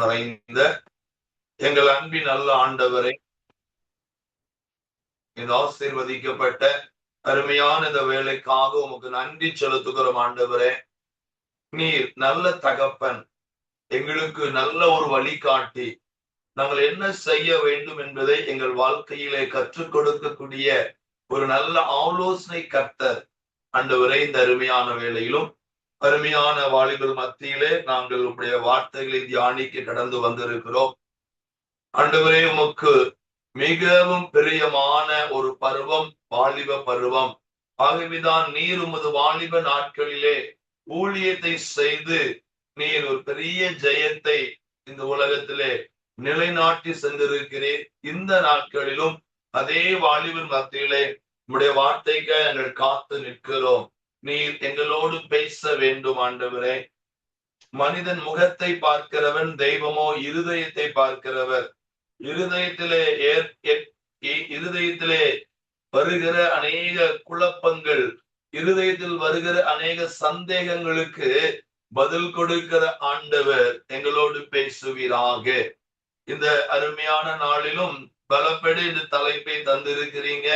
நிறைந்த எங்கள் அன்பின் நல்ல ஆண்டவரை, இந்த ஆசீர்வதிக்கப்பட்ட அருமையான இந்த வேலைக்காக உமக்கு நன்றி செலுத்துகிறோம் ஆண்டவரே. நீர் நல்ல தகப்பன், எங்களுக்கு நல்ல ஒரு வழிகாட்டி, நாங்கள் என்ன செய்ய வேண்டும் என்பதை எங்கள் வாழ்க்கையிலே கற்றுக் கொடுக்கக்கூடிய ஒரு நல்ல ஆலோசனை கர்த்தர் ஆண்டவரே. இந்த அருமையான வேளையிலும் அருமையான வாலிபர் மத்தியிலே நாங்கள் உங்களுடைய வார்த்தைகளை தியானிக்க கடந்து வந்திருக்கிறோம் ஆண்டவரே. உமக்கு மிகவும் பிரியமான ஒரு பருவம் வாலிப பருவம். ஆகவேதான் நீர் உமது வாலிப நாட்களிலே ஊழியத்தை செய்து நீர் ஒரு பெரிய ஜெயத்தை இந்த உலகத்திலே நிலைநாட்டி சென்றிருக்கிறேன். இந்த நாட்களிலும் அதே வாலிபர் மத்தியிலே உம்முடைய வார்த்தைக்கு நாங்கள் காத்து நிற்கிறோம். நீர் எங்களோடு பேச வேண்டும் ஆண்டவரே. மனிதன் முகத்தை பார்க்கிறவன் தெய்வமோ இருதயத்தை பார்க்கிறவர். இருதயத்திலே வருகிற அநேக குழப்பங்கள், இருதயத்தில் வருகிற அநேக சந்தேகங்களுக்கு பதில் கொடுக்கிற ஆண்டவர் எங்களோடு பேசுவீராக. இந்த அருமையான நாளிலும் பலப்படு இந்த தலைப்பை தந்திருக்கிறீங்க.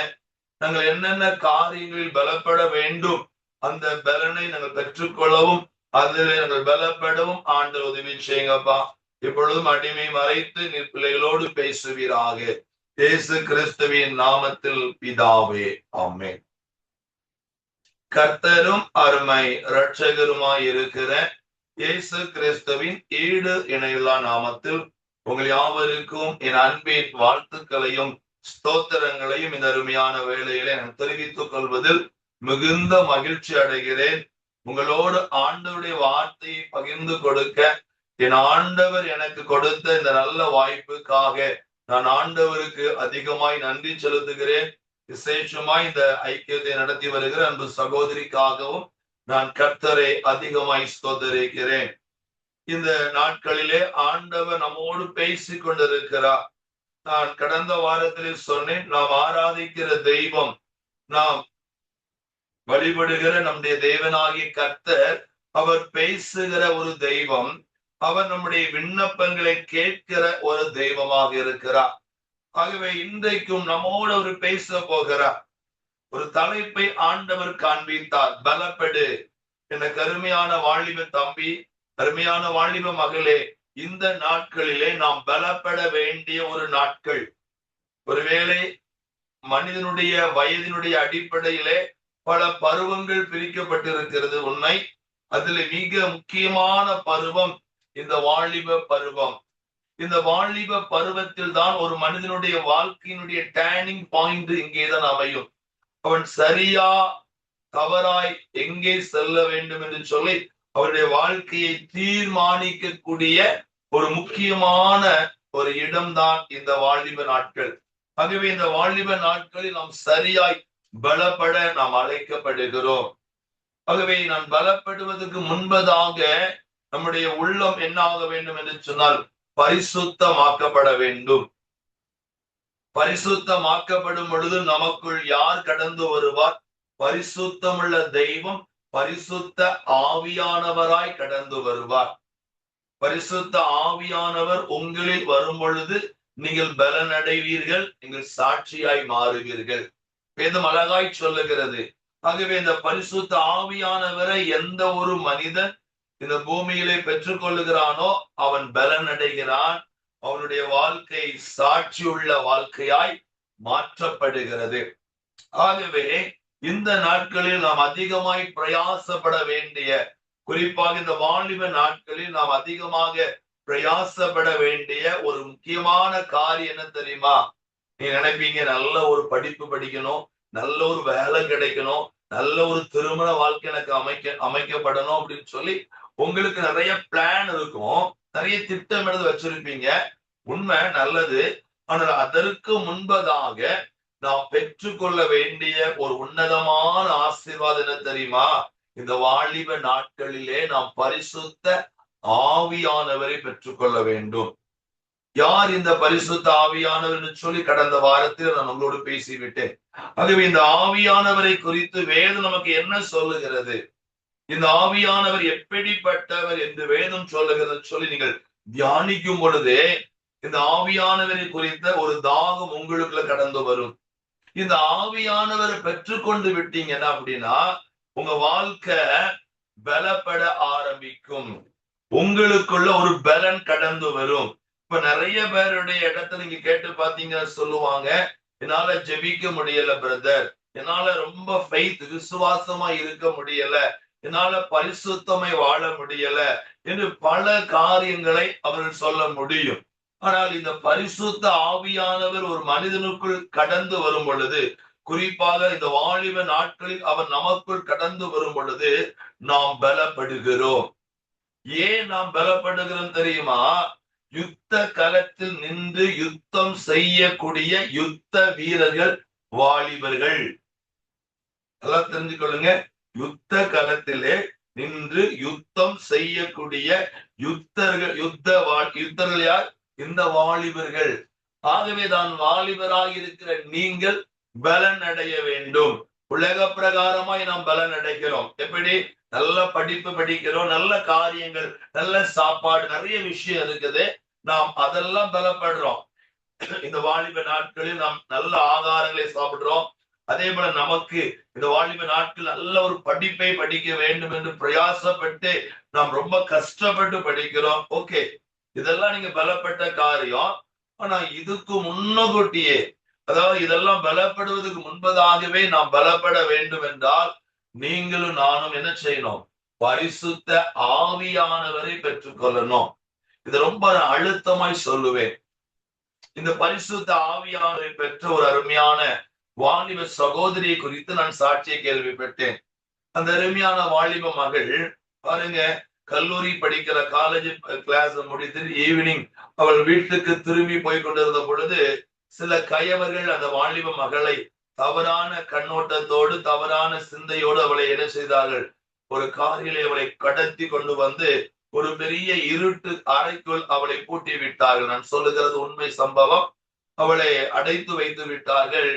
நாங்கள் என்னென்ன காரியங்களில் பலப்பட வேண்டும், அந்த பலனை நாங்கள் பெற்றுக்கொள்ளவும் அதில் நாங்கள் பலப்படவும் ஆண்டவர் உதவி செய்யுங்கப்பா. இப்பொழுதும் அடிமை மறைத்து நீர் பிள்ளைகளோடு பேசுவீராக. இயேசு கிறிஸ்துவின் நாமத்தில் பிதாவே, ஆமென். கர்த்தரும் அருமை இரட்சகருமாய் இருக்கிற இயேசு கிறிஸ்துவின் ஈடு இணையில்லா நாமத்தில் உங்கள் யாவருக்கும் என் அன்பின் வாழ்த்துக்களையும் ஸ்தோத்திரங்களையும் இந்த அருமையான வேளையிலே நான் தெரிவித்துக் கொள்வதில் மிகுந்த மகிழ்ச்சி அடைகிறேன். உங்களோடு ஆண்டவருடைய வார்த்தையை பகிர்ந்து கொடுக்க என் ஆண்டவர் எனக்கு கொடுத்த இந்த நல்ல வாய்ப்புக்காக நான் ஆண்டவருக்கு அதிகமாய் நன்றி செலுத்துகிறேன். விசேஷமாய் இந்த ஐக்கியத்தை நடத்தி வருகிற அன்பு சகோதரிக்காகவும் நான் கர்த்தரை அதிகமாய் ஸ்தோத்தரிக்கிறேன். இந்த நாட்களிலே ஆண்டவர் நம்மோடு பேசி கொண்டிருக்கிறார். நான் கடந்த வாரத்தில் சொன்னேன், நாம் ஆராதிக்கிற தெய்வம், நாம் வழிபடுகிற நம்முடைய தேவனாகிய கர்த்தர், அவர் பேசுகிற ஒரு தெய்வம். அவர் நம்முடைய விண்ணப்பங்களை கேட்கிற ஒரு தெய்வமாக இருக்கிறார். ஆகவே இன்றைக்கும் நம்மோடு அவர் பேச போகிறார். ஒரு தலைப்பை ஆண்டவர் காண்பித்தார், பலப்படு. என்ற கருமையான வாலிப தம்பி, அருமையான வாலிப மகளே, இந்த நாட்களிலே நாம் பலப்பட வேண்டிய ஒரு நாட்கள். ஒருவேளை மனிதனுடைய வயதினுடைய அடிப்படையிலே பல பருவங்கள் பிரிக்கப்பட்டிருக்கிறது உண்மை. அதுல மிக முக்கியமான பருவம் இந்த வாலிப பருவம். இந்த வாலிப பருவத்தில் தான் ஒரு மனிதனுடைய வாழ்க்கையினுடைய டேர்னிங் பாயிண்ட் இங்கேதான் அமையும். அவன் சரியா தவறாய் எங்கே செல்ல வேண்டும் என்று சொல்லி அவருடைய வாழ்க்கையை தீர்மானிக்கக்கூடிய ஒரு முக்கியமான ஒரு இடம்தான் இந்த வாலிப நாட்கள். ஆகவே இந்த வாலிப நாட்களில் நாம் சரியாய் பலப்பட நாம் அழைக்கப்படுகிறோம். ஆகவே நான் பலப்படுவதற்கு முன்பதாக நம்முடைய உள்ளம் என்ன ஆக வேண்டும் என்று சொன்னால் பரிசுத்தமாக்கப்பட வேண்டும். பரிசுத்தமாக்கப்படும் பொழுது நமக்குள் யார் கடந்து வருவார்? பரிசுத்தமுள்ள தெய்வம் பரிசுத்த ஆவியானவராய் கடந்து வருவார். பரிசுத்த ஆவியானவர் உங்களில் வரும் பொழுது நீங்கள் பலனடைவீர்கள், நீங்கள் சாட்சியாய் மாறுவீர்கள். வேதம் அழகாய் சொல்லுகிறது. ஆகவே இந்த பரிசுத்த ஆவியானவரை எந்த ஒரு மனிதன் இந்த பூமியிலே பெற்றுக் கொள்ளுகிறானோ அவன் பலனடைகிறான். அவனுடைய வாழ்க்கை சாட்சியுள்ள வாழ்க்கையாய் மாற்றப்படுகிறது. ஆகவே இந்த நாட்களில் நாம் அதிகமாய் பிரயாசப்பட வேண்டிய, குறிப்பாக இந்த வாலிப நாட்களில் நாம் அதிகமாக பிரயாசப்பட வேண்டிய ஒரு முக்கியமான காரியம் என்ன தெரியுமா? நீ நினைப்பீங்க, நல்ல ஒரு படிப்பு படிக்கணும், நல்ல ஒரு வேலை கிடைக்கணும், நல்ல ஒரு திருமண வாழ்க்கை எனக்கு அமைக்கப்படணும் அப்படின்னு சொல்லி உங்களுக்கு நிறைய பிளான் இருக்கும், நிறைய திட்டமிடுதல் வச்சிருப்பீங்க. உண்மை, நல்லது. ஆனால் அதற்கு முன்பதாக நாம் பெற்றுக்கொள்ள வேண்டிய ஒரு உன்னதமான ஆசீர்வாதம் என்ன தெரியுமா? இந்த வாலிப நாட்களிலே நாம் பரிசுத்த ஆவியானவரை பெற்றுக்கொள்ள வேண்டும். யார் இந்த பரிசுத்த ஆவியானவர் சொல்லி கடந்த வாரத்தில் நான் உங்களோடு பேசிவிட்டேன். ஆகவே இந்த ஆவியானவரை குறித்து வேதம் நமக்கு என்ன சொல்லுகிறது, இந்த ஆவியானவர் எப்படிப்பட்டவர் என்று வேதம் சொல்லுகிறது சொல்லி நீங்கள் தியானிக்கும் பொழுது இந்த ஆவியானவரை குறித்த ஒரு தாகம் உங்களுக்குள்ள கடந்து வரும். இந்த ஆவியானவரை பெற்றுக்கொண்டு விட்டீங்கன்னா அப்படின்னா உங்க வாழ்க்கை பலப்பட ஆரம்பிக்கும். உங்களுக்குள்ள ஒரு பலன் கடந்து வரும். இப்ப நிறைய பேருடைய இடத்துல நீங்க கேட்டு பாத்தீங்கன்னா சொல்லுவாங்க, என்னால ஜெபிக்க முடியல பிரதர், என்னால ரொம்ப ஃபெய்த் விசுவாசமா இருக்க முடியல, என்னால பரிசுத்தமை வாழ முடியல என்று பல காரியங்களை அவர்கள் சொல்ல முடியும். ஆனால் இந்த பரிசுத்த ஆவியானவர் ஒரு மனிதனுக்குள் கடந்து வரும் பொழுது, குறிப்பாக இந்த வாலிப நாட்களில் அவர் நமக்குள் கடந்து வரும் பொழுது நாம் பலப்படுகிறோம். ஏன் நாம் பலப்படுகிறோம் தெரியுமா? யுத்த களத்தில் நின்று யுத்தம் செய்யக்கூடிய யுத்த வீரர்கள் வாலிபர்கள். எல்லாம் தெரிஞ்சுக்கொள்ளுங்க. யுத்த களத்திலே நின்று யுத்தம் செய்யக்கூடிய யுத்தர்கள் யார்? இந்த வாலிபர்கள். ஆகவே தான் வாலிபராக இருக்கிற நீங்கள் பலன் அடைய வேண்டும். உலக பிரகாரமாய் நாம் பலன் அடைகிறோம். எப்படி? நல்ல படிப்பு படிக்கிறோம், நல்ல காரியங்கள், நல்ல சாப்பாடு, நிறைய விஷயம் இருக்குது, நாம் அதெல்லாம் பலப்படுறோம். இந்த வாலிப நாட்களில் நாம் நல்ல ஆகாரங்களை சாப்பிடுறோம். அதே போல நமக்கு இந்த வாலிப நாட்கள் நல்ல ஒரு படிப்பை படிக்க வேண்டும் என்று பிரயாசப்பட்டு நாம் ரொம்ப கஷ்டப்பட்டு படிக்கிறோம். ஓகே, இதெல்லாம் நீங்க பலப்பட்ட காரியம். ஆனா இதுக்கு முன்னகூட்டியே, அதாவது இதெல்லாம் பலப்படுவதற்கு முன்பதாகவே நாம் பலப்பட வேண்டும் என்றால் நீங்களும் நானும் என்ன செய்யணும்? பரிசுத்த ஆவியானவரை பெற்றுக்கொள்ளணும். இது ரொம்ப அழுத்தமாய் சொல்லுவேன். இந்த பரிசுத்த ஆவியானவரை பெற்ற ஒரு அருமையான வாலிப சகோதரியை குறித்து நான் சாட்சியை கேள்விப்பட்டேன். அந்த அருமையான வாலிப மகள் பாருங்க, கல்லூரி படிக்கிற காலேஜ் கிளாஸ் முடித்து ஈவினிங் அவள் வீட்டுக்கு திரும்பி போய் கொண்டிருந்த பொழுது சில கயவர்கள் அந்த வாலிப மகளை தவறான கண்ணோட்டத்தோடு தவறான சிந்தையோடு அவளை என்ன செய்தார்கள்? ஒரு காரிலே அவளை கடத்தி கொண்டு வந்து ஒரு பெரிய இருட்டு அறைக்குள் அவளை பூட்டி விட்டார்கள். நான் சொல்லுகிறது உண்மை சம்பவம். அவளை அடைத்து வைத்து விட்டார்கள்.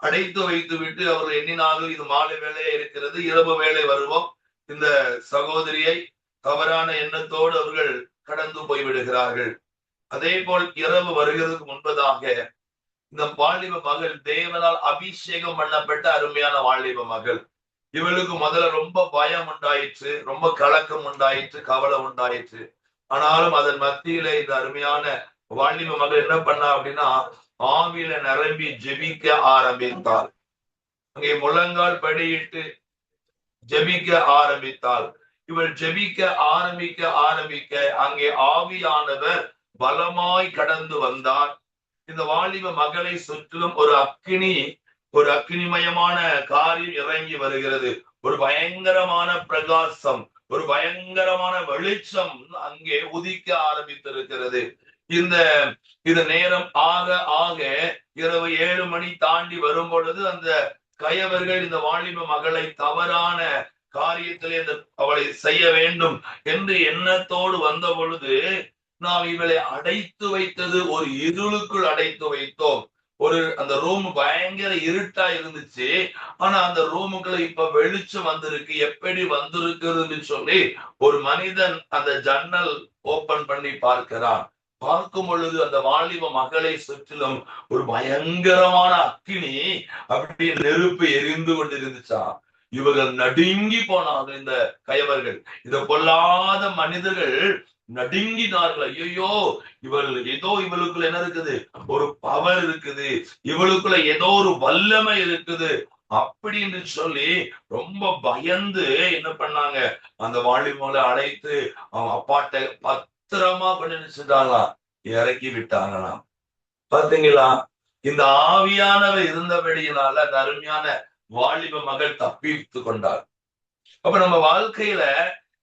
அடைத்து வைத்து விட்டு அவர்கள் எண்ணினார்கள், இது மாலை வேலையே இருக்கிறது, இரவு வேலை வருவோம், இந்த சகோதரியை தவறான எண்ணத்தோடு அவர்கள் கடந்து போய் விடுகிறார்கள். அதே போல் இரவு வருகிறதுக்கு முன்பதாக இந்த வாலிப மகள் தேவனால் அபிஷேகம் பண்ணப்பட்ட அருமையான வாலிப மகள். இவளுக்கு முதல்ல ரொம்ப பயம் உண்டாயிற்று, ரொம்ப கலக்கம் உண்டாயிற்று, கவலை உண்டாயிற்று. ஆனாலும் அதன் மத்தியில இந்த அருமையான வாலிப மகள் என்ன பண்ணா அப்படின்னா ஆவியில நிரம்பி ஜெபிக்க ஆரம்பித்தாள். அங்கே முழங்கால் படியிட்டு ஜெபிக்க ஆரம்பித்தாள். இவள் ஜெபிக்க ஆரம்பிக்க அங்கே ஆவியானவர் பலமாய் கடந்து வந்தார். இந்த வாலிப மகளை சுற்றிலும் ஒரு அக்கினிமயமான காரியம் இறங்கி வருகிறது. ஒரு பயங்கரமான பிரகாசம், ஒரு பயங்கரமான வெளிச்சம் அங்கே உதிக்க ஆரம்பித்திருக்கிறது. இந்த நேரம் ஆக ஆக இரவு 7 மணி தாண்டி வரும் பொழுது அந்த கயவர்கள் இந்த வாலிப மகளை தவறான காரியத்திலே அவளை செய்ய வேண்டும் என்று எண்ணத்தோடு வந்த பொழுது நாம் இவளை அடைத்து வைத்தது ஒரு இருளுக்குள் அடைத்து வைத்தோம். அந்த ரூம் பயங்கர இருட்டா இருந்துச்சு. ஆனா அந்த ரூமுக்குள்ள இப்ப வெளிச்சம் வந்திருக்கு. எப்படி வந்திருக்குன்னு சொல்லி ஒரு மனிதன் அந்த ஜன்னல் ஓபன் பண்ணி பார்க்கிறான். பார்க்கும் பொழுது அந்த வாலிப மகளை சுற்றிலும் ஒரு பயங்கரமான அக்கினி, அப்படி நெருப்பு எரிந்து கொண்டு இருந்துச்சா. இவர்கள் நடுங்கி போனார்கள். இந்த கயவர்கள், இந்த பொல்லாத மனிதர்கள் நடுங்கினார்கள். ஐயோ, இவளுக்குள்ள என்ன இருக்குது? ஒரு பவர் இருக்குது, இவளுக்குள்ள ஏதோ ஒரு வல்லமை இருக்குது அப்படின்னு சொல்லி ரொம்ப பயந்து என்ன பண்ணாங்க? அந்த வாலிபங்களை அழைத்து அவன் அப்பாட்ட பத்திரமா பண்ணி நினைச்சுட்டாங்களாம், இறக்கி விட்டாங்களாம். பாத்தீங்களா? இந்த ஆவியானவர் இருந்தபடியினால அந்த அருமையான வாலிப மகள் தப்பித்து கொண்டார். அப்ப நம்ம வாழ்க்கையில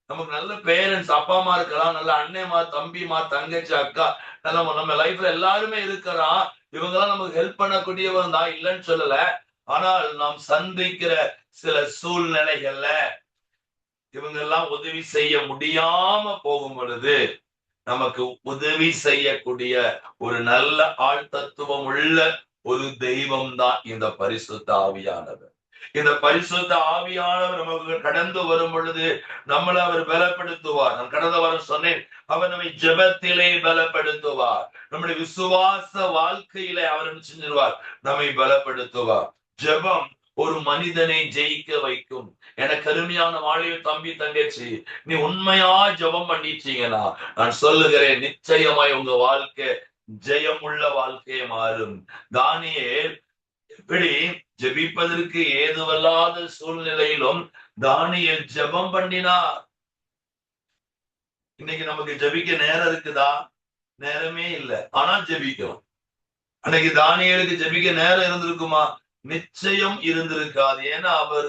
நமக்கு நல்ல பேரண்ட்ஸ், அப்பா அம்மா இருக்கலாம், நல்ல அண்ணன்மா, தம்பிமா, தங்கச்சி, அக்கா, நம்ம லைஃப்ல எல்லாருமே இருக்கிறான். இவங்கெல்லாம் நமக்கு ஹெல்ப் பண்ணக்கூடியவங்க தான், இல்லைன்னு சொல்லல. ஆனால் நாம் சந்திக்கிற சில சூழ்நிலைகள்ல இவங்க எல்லாம் உதவி செய்ய முடியாம போகும் பொழுது நமக்கு உதவி செய்யக்கூடிய ஒரு நல்ல ஆள் தத்துவம் உள்ள ஒரு தெய்வம் தான் இந்த பரிசுத்த ஆவியானவர். இந்த பரிசுத்த ஆவியானவர் நமக்கு கடந்து வரும் பொழுது நம்மளை அவர் பலப்படுத்துவார். நான் கடந்த வாரம் சொன்னேன், அவர் நம்மை ஜெபத்திலே பலப்படுத்துவார். நம்முடைய விசுவாச வாழ்க்கையில அவர் என்ன செஞ்சிருவார்? நம்மை பலப்படுத்துவார். ஜெபம் ஒரு மனிதனை ஜெயிக்க வைக்கும். எனக்கு அருமையான வாழிய தம்பி தங்கச்சி, நீ உண்மையா ஜெபம் பண்ணிட்டீங்கன்னா நான் சொல்லுகிறேன், நிச்சயமாய் உங்க வாழ்க்கை ஜெயமுள்ள வாழ்க்கையை மாறும். தானியேல் எப்படி ஜெபிப்பதற்கு ஏதுவல்லாத சூழ்நிலையிலும் தானியேல் ஜெபம் பண்ணினார். இன்னைக்கு நமக்கு ஜெபிக்க நேரம் இருக்குதா? நேரமே இல்லை, ஆனா ஜெபிக்கிறோம். அன்னைக்கு தானியேலுக்கு ஜெபிக்க நேரம் இருந்திருக்குமா? நிச்சயம் இருந்திருக்காது. ஏன்னா அவர்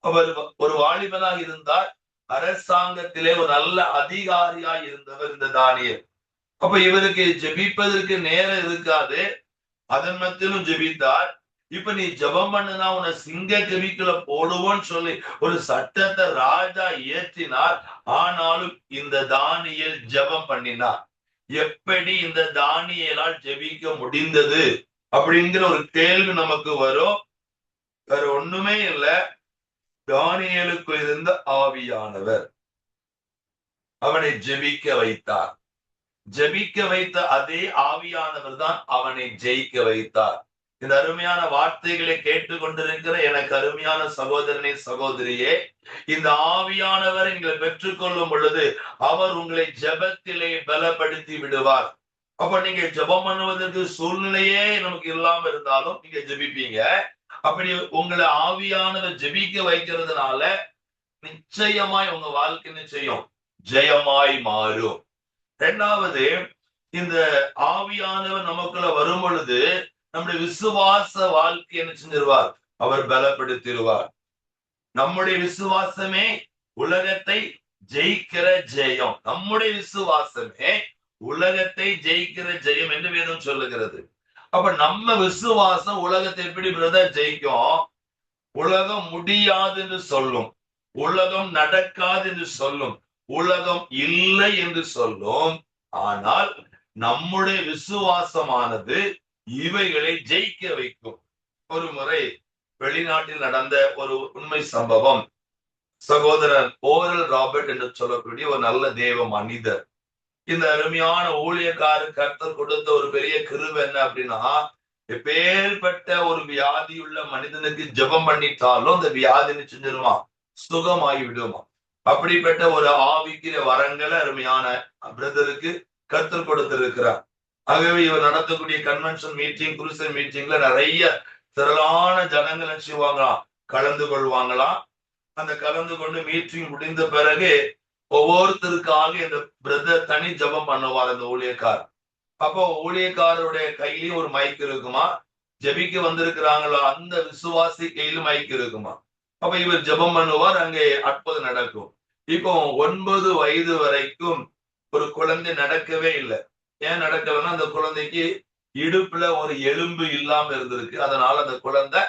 அவர் ஒரு வாலிபனாக இருந்தார், அரசாங்கத்திலே ஒரு நல்ல அதிகாரியா இருந்தவர் இந்த தானியேல். அப்ப இவருக்கு ஜெபிப்பதற்கு நேரம் இருக்காது. அதன் மத்தியிலும் ஜெபித்தார். இப்ப நீ ஜெபம் பண்ணுனா உன்னை சிங்க கவிக்குள்ள போடுவோன்னு சொல்லி ஒரு சட்டத்தை ராஜா இயற்றினார். ஆனாலும் இந்த தானியேல் ஜெபம் பண்ணினார். எப்படி இந்த தானியேலால் ஜெபிக்க முடிந்தது அப்படிங்கிற ஒரு கேள்வி நமக்கு வரும். வேற ஒண்ணுமே இல்லை, தானியேலுக்கு இருந்த ஆவியானவர் அவனை ஜெபிக்க வைத்தார். ஜெபிக்க வைத்த அதே ஆவியானவர் தான் அவனை ஜெயிக்க வைத்தார். இந்த அருமையான வார்த்தைகளை கேட்டுக்கொண்டிருக்கிற எனக்கு அருமையான சகோதரனே சகோதரியே, இந்த ஆவியானவர் எங்களை பெற்றுக்கொள்ளும் பொழுது அவர் உங்களை ஜெபத்திலே பலப்படுத்தி விடுவார். அப்ப நீங்க ஜெபம் பண்ணுவதற்கு சூழ்நிலையே நமக்கு இல்லாம இருந்தாலும் நீங்க ஜெபிப்பீங்க. அப்படி உங்களை ஆவியானவர் ஜெபிக்க வைக்கிறதுனால நிச்சயமாய் உங்க வாழ்க்கை நிச்சயம் ஜெயமாய் மாறும். இரண்டாவது, இந்த ஆவியானவர் நமக்குள்ள வரும் பொழுது நம்முடைய விசுவாச வாழ்க்கை என்ன செஞ்சிருவார்? அவர் பலப்படுத்திடுவார். நம்முடைய விசுவாசமே உலகத்தை ஜெயிக்கிற ஜெயம். நம்முடைய விசுவாசமே உலகத்தை ஜெயிக்கிற ஜெயம் என்று வேதம் சொல்லுகிறது. அப்ப நம்ம விசுவாசம் உலகத்தை எப்படி பிரதர் ஜெயிக்கும்? உலகம் முடியாது என்று சொல்லும், உலகம் நடக்காது என்று சொல்லும், உலகம் இல்லை என்று சொல்லும். ஆனால் நம்முடைய விசுவாசமானது இவைகளை ஜெயிக்க வைக்கும். ஒரு முறை வெளிநாட்டில் நடந்த ஒரு உண்மை சம்பவம். சகோதரர் ஓரல் ராபர்ட் என்று சொல்லக்கூடிய ஒரு நல்ல தேவ மனிதர். இந்த அருமையான ஊழியக்காரர் கர்த்தர் கொடுத்த ஒரு பெரிய கிருபை என்ன அப்படின்னா, எப்பேற்பட்ட ஒரு வியாதியுள்ள மனிதனுக்கு ஜெபம் பண்ணிட்டாலும் அந்த வியாதி செஞ்சிருமா? சுகமாகி விடுமா? அப்படிப்பட்ட ஒரு ஆவிக்கிற வரங்களை அருமையான பிரதருக்கு கர்த்தர் கொடுத்திருக்கிறார். ஆகவே இவர் நடத்தக்கூடிய கன்வென்ஷன் மீட்டிங், குருசன் மீட்டிங்ல நிறைய திரளான ஜனங்கள் செய்வாங்களாம், கலந்து கொள்வாங்களாம். அந்த கலந்து கொண்டு மீட்டிங் முடிந்த பிறகு ஒவ்வொருத்தருக்காக இந்த பிரதர் தனி ஜெபம் பண்ணுவார் அந்த ஊழியக்கார். அப்போ ஊழியக்காரருடைய கையிலயும் ஒரு மைக் இருக்குமா, ஜெபிக்க வந்திருக்கிறாங்களா அந்த விசுவாசி கையிலும் மைக் இருக்குமா. அப்ப இவர் ஜெபம் பண்ணுவார், அங்கே அற்புதம் நடக்கும். இப்போ 9 வயது வரைக்கும் ஒரு குழந்தை நடக்கவே இல்லை. ஏன் நடக்கலன்னா அந்த குழந்தைக்கு இடுப்புல ஒரு எலும்பு இல்லாம இருந்திருக்கு. அதனால அந்த குழந்தை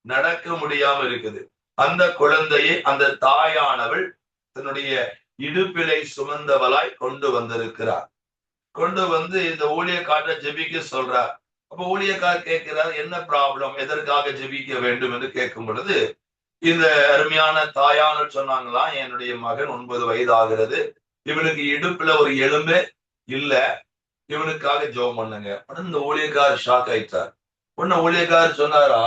நடக்க முடியாம இருக்குது. அந்த குழந்தையை அந்த தாயானவள் தன்னுடைய இடுப்பிலை சுமந்தவளாய் கொண்டு வந்திருக்கிறார். கொண்டு வந்து இந்த ஊழியக்காரரை ஜெபிக்க சொல்றார். அப்ப ஊழியக்காரர் கேட்கிறார், என்ன ப்ராப்ளம், எதற்காக ஜெபிக்க வேண்டும் என்று கேட்கும் பொழுது இந்த அருமையான தாயானவர் சொன்னாங்களா, என்னுடைய மகன் 9 வயது ஆகிறது, இவனுக்கு இடுப்புல ஒரு எலும்பு இல்ல, இவனுக்காக ஜெபம் பண்ணுங்க. இந்த ஊழியக்காரர் ஷாக் ஆயிட்டார். உடனே ஊழியக்காரர் சொன்னாரா,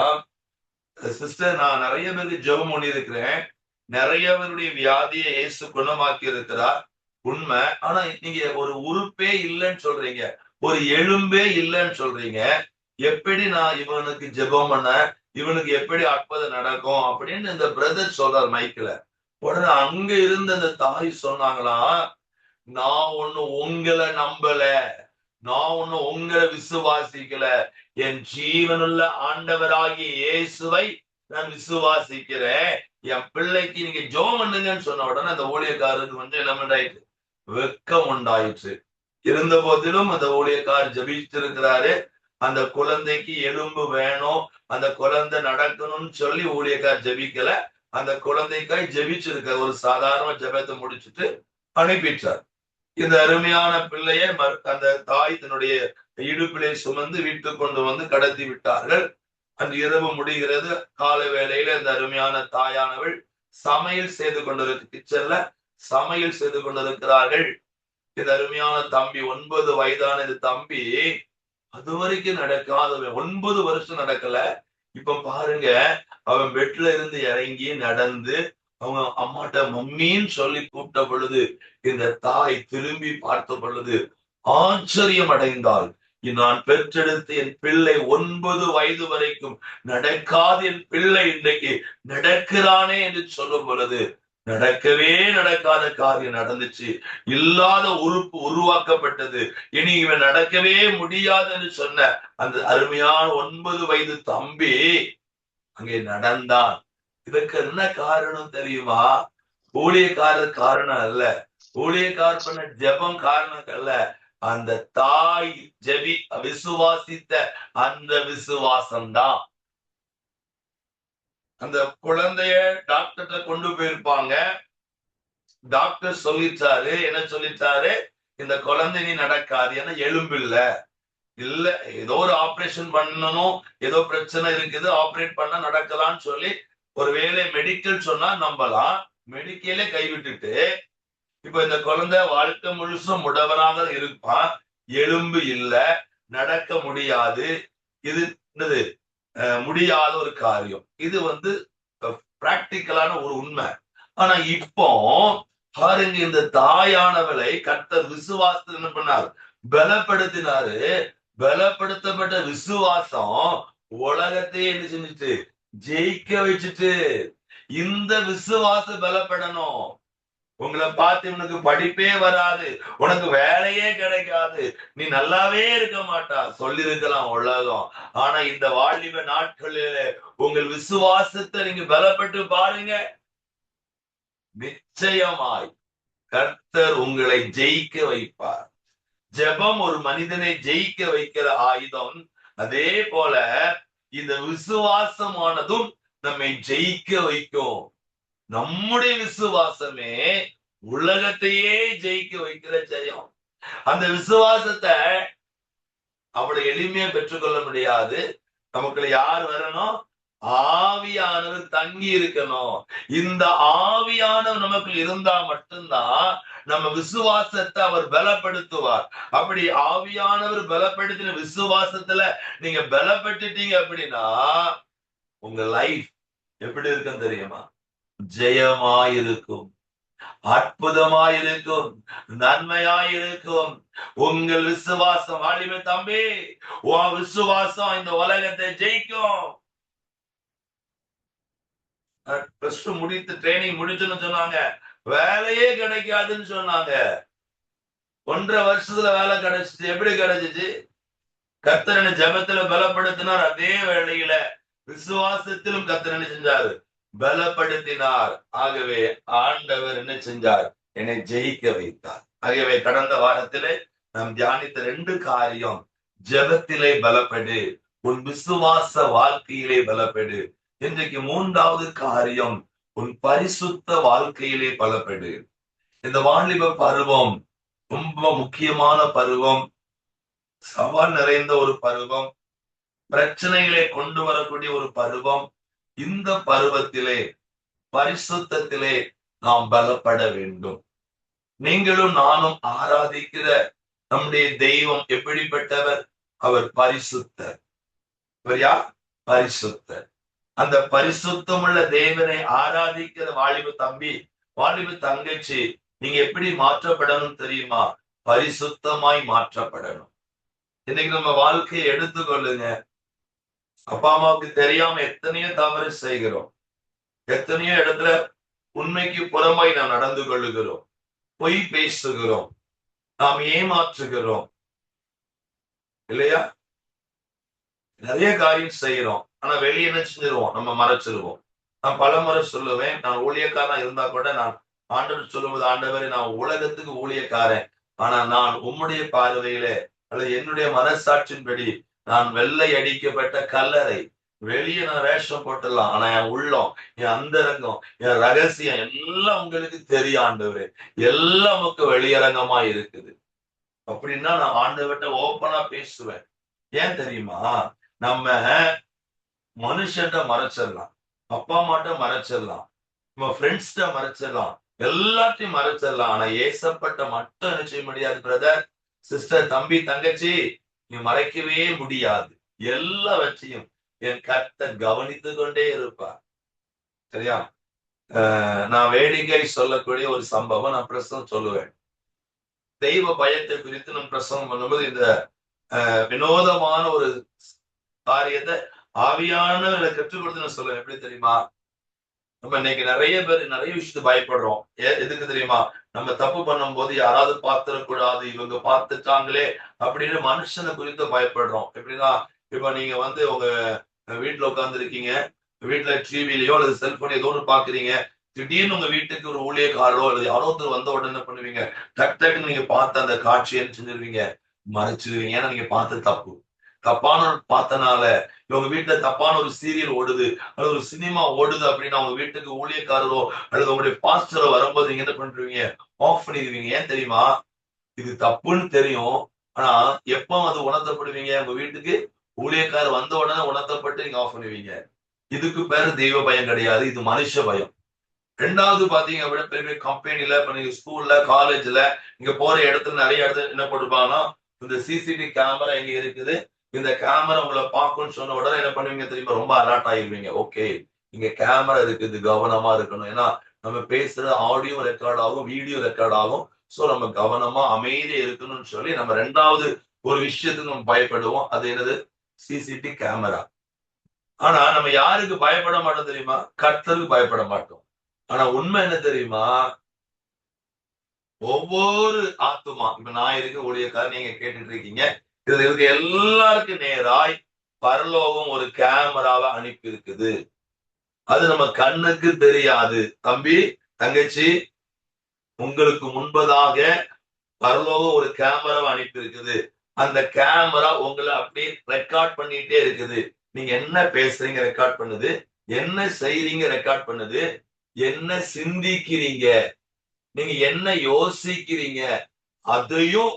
சிஸ்டர் நான் நிறைய பேருக்கு ஜெபம் பண்ணி இருக்கிறேன், நிறைய பேருடைய வியாதியை இயேசு குணமாக்கி இருக்கிறார், உண்மை. ஆனா நீங்க ஒரு உறுப்பே இல்லைன்னு சொல்றீங்க, ஒரு எலும்பே இல்லைன்னு சொல்றீங்க, எப்படி நான் இவனுக்கு ஜெபம் பண்ண, இவனுக்கு எப்படி அற்புதம் நடக்கும் அப்படின்னு இந்த பிரதர் சொல்றார் மைக்ல. உடனே அங்க இருந்த அந்த தாய் சொன்னாங்களா, நான் ஒண்ணு உங்களை நம்பல, நான் ஒண்ணு உங்களை விசுவாசிக்கல, என் ஜீவனுள்ள ஆண்டவராகிய இயேசுவை நான் விசுவாசிக்கிறேன், என் பிள்ளைக்கு நீங்க ஜெபம் பண்ணுங்கன்னு சொன்ன உடனே அந்த ஊழியக்காரருக்கு என்ன உண்டாயிட்டு? வெக்கம் உண்டாயிற்று. இருந்த போதிலும் அந்த ஊழியக்காரர் ஜெபிச்சிருக்கிறாரு, அந்த குழந்தைக்கு எலும்பு வேணும், அந்த குழந்தை நடக்கணும்னு சொல்லி ஊழியக்காரர் ஜெபிக்கல, அந்த குழந்தைக்காய் ஜெபிச்சிருக்க ஒரு சாதாரண ஜெபத்தை முடிச்சுட்டு அனுப்பிச்சார். இந்த அருமையான பிள்ளைய அந்த தாய் தன்னுடைய இடுப்பிலே சுமந்து வீட்டுக்கு கொண்டு வந்து கடத்தி விட்டார்கள். அன்று இரவு முடிகிறது. காலை வேளையில இந்த அருமையான தாயானவள் சமையல் செய்து கொண்டிருக்கு, கிச்சன்ல சமையல் செய்து கொண்டிருக்கிறார்கள். இது அருமையான தம்பி, 9 வயதான இது தம்பி, அது வரைக்கும் நடக்காதவன், 9 வருஷம் நடக்கல. இப்ப பாருங்க, அவன் பெட்ல இருந்து இறங்கி நடந்து அவங்க அம்மாட்ட மம்மின்னு சொல்லி கூப்பிட்ட பொழுது இந்த தாய் திரும்பி பார்த்த பொழுது ஆச்சரியம் அடைந்தாள். நான் பெற்றெடுத்து என் பிள்ளை 9 வயது வரைக்கும் நடக்காது, என் பிள்ளை இன்றைக்கு நடக்கிறானே என்று சொல்லும் பொழுது நடக்கவே நடக்காத காரியம் நடந்துச்சு. இல்லாத உறுப்பு உருவாக்கப்பட்டது. இனி இவன் நடக்கவே முடியாதுன்னு சொன்ன அந்த அருமையான 9 வயது தம்பி அங்கே நடந்தான். இதற்கு என்ன காரணம் தெரியுமா? ஊழியக்காரர் காரணம் அல்ல, ஊழியக்காரர் பண்ண ஜெபம் காரணம் அல்ல. அந்த தாய் ஜெபி விசுவாசித்த அந்த விசுவாசம்தான். அந்த குழந்தைய டாக்டர்கிட்ட கொண்டு போயிருப்பாங்க. டாக்டர் சொல்லிட்டாரு, என்ன சொல்லிட்டாரு? இந்த குழந்தை நீ நடக்காது, ஏன்னா எலும்பு இல்ல ஏதோ ஒரு ஆபரேஷன் பண்ணணும், ஏதோ பிரச்சனை இருக்குது, ஆபரேட் பண்ண நடக்கலாம்னு சொல்லி ஒருவேளை மெடிக்கல் சொன்னா நம்பலாம். மெடிக்கலே கைவிட்டுட்டு இப்ப இந்த குழந்தை வாழ்க்கை முழுசும் முடவராக இருப்பான், எலும்பு இல்ல, நடக்க முடியாது. இது என்னது? முடியாத ஒரு காரியம். இது பிராக்டிக்கலான ஒரு உண்மை. ஆனா இப்போ பாருங்க, இந்த தாயானவளை கர்த்தர் விசுவாசத்தை என்ன பண்ணார்? பலப்படுத்தினாரு. பலப்படுத்தப்பட்ட விசுவாசம் உலகத்தையே என்ன செஞ்சுட்டு ஜெயிக்க வச்சுட்டு. இந்த விசுவாசம் பலப்படணும். உங்களை பார்த்து உனக்கு படிப்பே வராது, உனக்கு வேலையே கிடைக்காது, நீ நல்லாவே இருக்க மாட்டா சொல்லிருக்கலாம் உலகம். ஆனா இந்த வாலிப நாட்களில உங்கள் விசுவாசத்தை நீங்க பலப்பட்டு பாருங்க, நிச்சயமாய் கர்த்தர் உங்களை ஜெயிக்க வைப்பார். ஜெபம் ஒரு மனிதனை ஜெயிக்க வைக்கிற ஆயுதம். அதே போல இந்த விசுவாசமானதும் நம்மை ஜெயிக்க வைக்கும். நம்முடைய விசுவாசமே உலகத்தையே ஜெயிக்க வைக்கிற ஜெயம். அந்த விசுவாசத்தை அவளை எளிமையா பெற்றுக்கொள்ள முடியாது. நமக்குள்ள யார் வரணும்? ஆவியானவர் தங்கி இருக்கணும். இந்த ஆவியானவர் நமக்கு இருந்தா மட்டும்தான் நம்ம விசுவாசத்தை அவர் பலப்படுத்துவார். அப்படி ஆவியானவர் பலப்படுத்தின விசுவாசத்துல நீங்க பலப்பட்டுட்டீங்க அப்படின்னா உங்க லைஃப் எப்படி இருக்குன்னு தெரியுமா? ஜெயமாயிருக்கும், அற்புதமாயிருக்கும், நன்மையாயிருக்கும். உங்கள் விசுவாசம், வாலிப தம்பி, உன் விசுவாசம் இந்த உலகத்தை ஜெயிக்கும். பிளஸ் டூ முடித்து ட்ரைனிங் முடிச்சுன்னு சொன்னாங்க, வேலையே கிடைக்காதுன்னு சொன்னாங்க. 1.5 வருஷத்துல வேலை கிடைச்சிச்சு. எப்படி கிடைச்சிச்சு? கர்த்தர் ஜெபத்துல பலப்படுத்தினார். அதே வேளையில விசுவாசத்திலும் கர்த்தர் என்ன செஞ்சாரு? பலப்படுத்தினார். ஆகவே ஆண்டவர் என்ன செஞ்சார்? என்னை ஜெயிக்க வைத்தார். ஆகவே கடந்த வாரத்திலே நாம் தியானித்த 2 காரியம். ஜெபத்திலே பலப்படு, உன் விசுவாச வாழ்க்கையிலே பலப்படு. இன்றைக்கு 3வது காரியம், உன் பரிசுத்த வாழ்க்கையிலே பலப்படு. இந்த வாலிப பருவம் ரொம்ப முக்கியமான பருவம், சவால் நிறைந்த ஒரு பருவம், பிரச்சனைகளை கொண்டு வரக்கூடிய ஒரு பருவம். இந்த பருவத்திலே பரிசுத்தத்திலே நாம் பலப்பட வேண்டும். நீங்களும் நானும் ஆராதிக்கிற நம்முடைய தெய்வம் எப்படிப்பட்டவர்? அவர் பரிசுத்தர். இவர் யார்? பரிசுத்தர். அந்த பரிசுத்தமுள்ள தேவனை ஆராதிக்கிற வாலிப தம்பி, வாலிப தங்கச்சி, நீங்க எப்படி மாற்றப்படணும் தெரியுமா? பரிசுத்தமாய் மாற்றப்படணும். இன்னைக்கு நம்ம வாழ்க்கையை எடுத்துக்கொள்ளுங்க. அப்பா அம்மாவுக்கு தெரியாம எத்தனையோ தவறு செய்கிறோம், எத்தனையோ இடத்துல உண்மைக்கு புறமாய் நாம் நடந்து கொள்ளுகிறோம், பொய் பேசுகிறோம், நாம் ஏமாற்றுகிறோம், இல்லையா? நிறைய காரியம் செய்யறோம். ஆனா வெளியே என்ன செஞ்சிருவோம்? நம்ம மறைச்சிருவோம். நான் பல முறை சொல்லுவேன், நான் ஊழியக்காரனா இருந்தா கூட நான் ஆண்டவர் சொல்லும்போது, ஆண்டவரே நான் உலகத்துக்கு ஊழியக்காரன், ஆனா நான் உம்முடைய பார்வையில அல்லது என்னுடைய மனசாட்சியின்படி நான் வெள்ளை அடிக்கப்பட்ட கல்லறை. வெளியே நான் வேஷம் போட்டுடலாம், ஆனா என் உள்ளம், என் அந்தரங்கம், என் ரகசியம் எல்லாம் உங்களுக்கு தெரியும் ஆண்டவரே. எல்லாம் நமக்கு வெளியரங்கமா இருக்குது. அப்படின்னா நான் ஆண்டவர்கிட்ட ஓப்பனா பேசுவேன். ஏன் தெரியுமா? நம்ம மனுஷன்ட்ட மறைச்சிடலாம், அப்பா அம்மாட்ட மறைச்சிடலாம், நம்ம ஃப்ரெண்ட்ஸ்ட மறைச்சிடலாம், எல்லாத்தையும் மறைச்சிடலாம். ஆனா ஏசப்பட்ட மட்டும் என்ன செய்ய முடியாது பிரதர், சிஸ்டர், தம்பி, தங்கச்சி, நீ மறைக்கவே முடியாது. எல்லாவற்றையும் என் கர்த்தர் கவனித்துக் கொண்டே இருப்பார். சரியா? நான் வேடிக்கை சொல்லக்கூடிய ஒரு சம்பவம் நான் பிரசங்கம் சொல்லுவேன். தெய்வ பயத்தை குறித்து நம்ம பிரசங்கம் பண்ணும்போது இந்த வினோதமான ஒரு காரியத்தை ஆவியானவரை கற்றுக் கொடுத்து நான் சொல்லுவேன். எப்படி தெரியுமா? நம்ம இன்னைக்கு நிறைய பேர் நிறைய விஷயத்துக்கு பயப்படுறோம். எதுக்கு தெரியுமா? நம்ம தப்பு பண்ணும் போது யாராவது பார்த்துடக்கூடாது, இவங்க பார்த்துட்டாங்களே அப்படின்னு மனுஷனை குறித்து பயப்படுறோம். எப்படின்னா, இப்ப நீங்க வந்து உங்க வீட்டுல உட்கார்ந்து இருக்கீங்க, வீட்டுல டிவிலயோ அல்லது செல்போன் ஏதோ ஒன்று பாக்குறீங்க, திடீர்னு உங்க வீட்டுக்கு ஒரு ஊழியக்காரரோ அல்லது யாரோ ஒருத்தர் வந்த உடனே என்ன பண்ணுவீங்க? டக் டக்குன்னு நீங்க பார்த்த அந்த காட்சியை என்ன செஞ்சிருவீங்க? மறைச்சிருவீங்க. ஏன்னா நீங்க பார்த்த தப்பு. தப்பான பார்த்தனால இவங்க வீட்டுல தப்பான ஒரு சீரியல் ஓடுது அல்லது ஒரு சினிமா ஓடுது அப்படின்னா அவங்க வீட்டுக்கு ஊழியக்காரரோ அல்லது உங்களுடைய பாஸ்டரோ வரும்போது நீங்க என்ன பண்றீங்க? ஆஃப் பண்ணிடுவீங்க. ஏன் தெரியுமா? இது தப்புன்னு தெரியும். ஆனா எப்ப அது உணர்த்தப்படுவீங்க? உங்க வீட்டுக்கு ஊழியக்காரர் வந்த உடனே உணர்த்தப்பட்டு நீங்க ஆஃப் பண்ணுவீங்க. இதுக்கு பேரு தெய்வ பயம் கிடையாது, இது மனுஷ பயம். ரெண்டாவது பாத்தீங்க அப்படின்னா பெரிய பெரிய கம்பெனில, இப்ப நீங்க ஸ்கூல்ல, காலேஜ்ல, நீங்க போற இடத்துல நிறைய இடத்துல என்ன போட்டுருப்பாங்கன்னா, இந்த சிசிடிவி கேமரா எங்க இருக்குது, இந்த கேமரா உங்களை பார்க்கும்னு சொன்ன உடனே என்ன பண்ணுவீங்க தெரியுமா? ரொம்ப அலர்ட் ஆயிருவீங்க. ஓகே, இங்க கேமரா இருக்குது, கவனமா இருக்கணும். ஏன்னா நம்ம பேசுற ஆடியோ ரெக்கார்ட் ஆகும், வீடியோ ரெக்கார்ட் ஆகும். சோ நம்ம கவனமா அமைதியா இருக்கணும்னு சொல்லி நம்ம ரெண்டாவது ஒரு விஷயத்துக்கு நம்ம பயப்படுவோம். அது என்னது? CCTV camera. ஆனா நம்ம யாருக்கு பயப்பட மாட்டோம் தெரியுமா? கர்த்தருக்கு பயப்பட மாட்டோம். ஆனா உண்மை என்ன தெரியுமா? ஒவ்வொரு ஆத்துமா, இப்ப நான் இருக்க ஊழியக்காரர், நீங்க கேட்டுட்டு இருக்கீங்க, இதுல இருக்க எல்லாருக்கும் நேராய் பரலோகம் ஒரு கேமராவை அனுப்பி இருக்குது. அது நம்ம கண்ணுக்கு தெரியாது. தம்பி, தங்கச்சி, உங்களுக்கு முன்பதாக பரலோகம் ஒரு கேமராவை அனுப்பி இருக்குது. அந்த கேமரா உங்களை அப்படியே ரெக்கார்ட் பண்ணிட்டே இருக்குது. நீங்க என்ன பேசுறீங்க ரெக்கார்ட் பண்ணுது, என்ன செய்றீங்க ரெக்கார்ட் பண்ணுது, என்ன சிந்திக்கிறீங்க, நீங்க என்ன யோசிக்கிறீங்க, அதையும்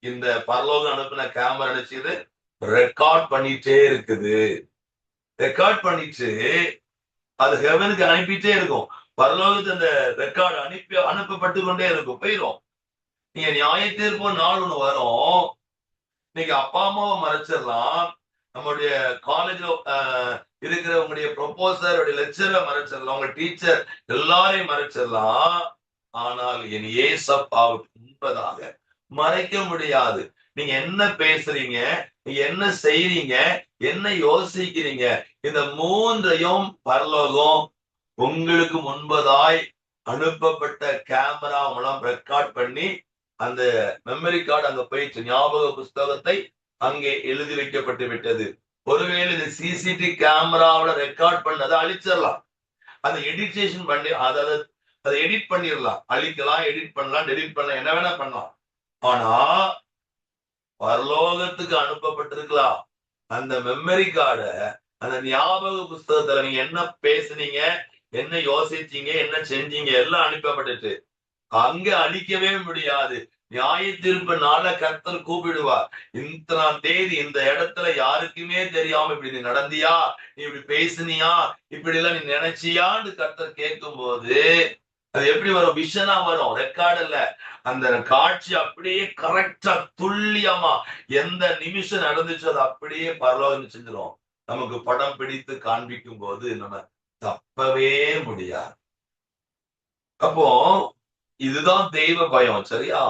இந்த பரலோகம் அனுப்பின கேமரா நினைச்சது ரெக்கார்ட் பண்ணிட்டே இருக்குது. ரெக்கார்ட் பண்ணிட்டு அது ஹெவனுக்கு அனுப்பிட்டே இருக்கும். பரலோகத்து அந்த ரெக்கார்டு அனுப்பப்பட்டு கொண்டே இருக்கும். போயிடும். நீங்க நியாய தீர்ப்பு நாள் ஒண்ணு வரும். நீங்க அப்பா அம்மாவை மறைச்சிடலாம், நம்முடைய காலேஜ்ல இருக்கிற உங்களுடைய ப்ரொபோசர், லெக்சரை மறைச்சிடலாம், உங்க டீச்சர் எல்லாரையும் மறைச்சிடலாம். ஆனால் என் ஏசப்பாவுக்கு முன்பதாக மறைக்க முடியாது. நீங்க என்ன பேசுறீங்க, நீங்க என்ன செய்றீங்க, என்ன யோசிக்கிறீங்க, இந்த மூன்றையும் பரலோகம் உங்களுக்கு முன்பதாய் அனுப்பப்பட்ட கேமரா மூலம் ரெக்கார்ட் பண்ணி அந்த மெமரி கார்டு அங்க போயிட்டு ஞாபக புஸ்தகத்தை அங்கே எழுதி வைக்கப்பட்டு விட்டது. ஒருவேளை இந்த சிசிடிவி கேமராவோட ரெக்கார்ட் பண்ணதை அழிச்சிடலாம். அந்த எடிட்டேஷன் பண்ணி அதை எடிட் பண்ணிடலாம். அழிக்கலாம், எடிட் பண்ணலாம், டெலிட் பண்ணலாம், என்ன வேணா பண்ணலாம். ஆனா பரலோகத்துக்கு அனுப்பப்பட்டிருக்கலாம் அந்த மெமரி கார்ட, அந்த ஞாபக புஸ்தகத்துல நீங்க என்ன பேசுனீங்க, என்ன யோசிச்சீங்க, என்ன செஞ்சீங்க எல்லாம் அனுப்பப்பட்டுச்சு. அங்க அழிக்கவே முடியாது. நியாய தீர்ப்பு நாள கர்த்தர் கூப்பிடுவார். இத்தனாம் தேதி இந்த இடத்துல யாருக்குமே தெரியாம இப்படி நீ நடந்தியா, நீ இப்படி பேசுனியா, இப்படி எல்லாம் நீ நினைச்சியான்னு கர்த்தர் கேட்கும் போது அது எப்படி வரும்? விஷனா வரும், ரெக்கார்டு இல்ல. அந்த காட்சி அப்படியே கரெக்டா துல்லியமா எந்த நிமிஷம் நடந்துச்சு அது அப்படியே பரலோகம் செஞ்சிடும். நமக்கு படம் பிடித்து காண்பிக்கும் போது நம்ம தப்பவே முடியாது. அப்போ இதுதான் தெய்வ பயம். சரியா?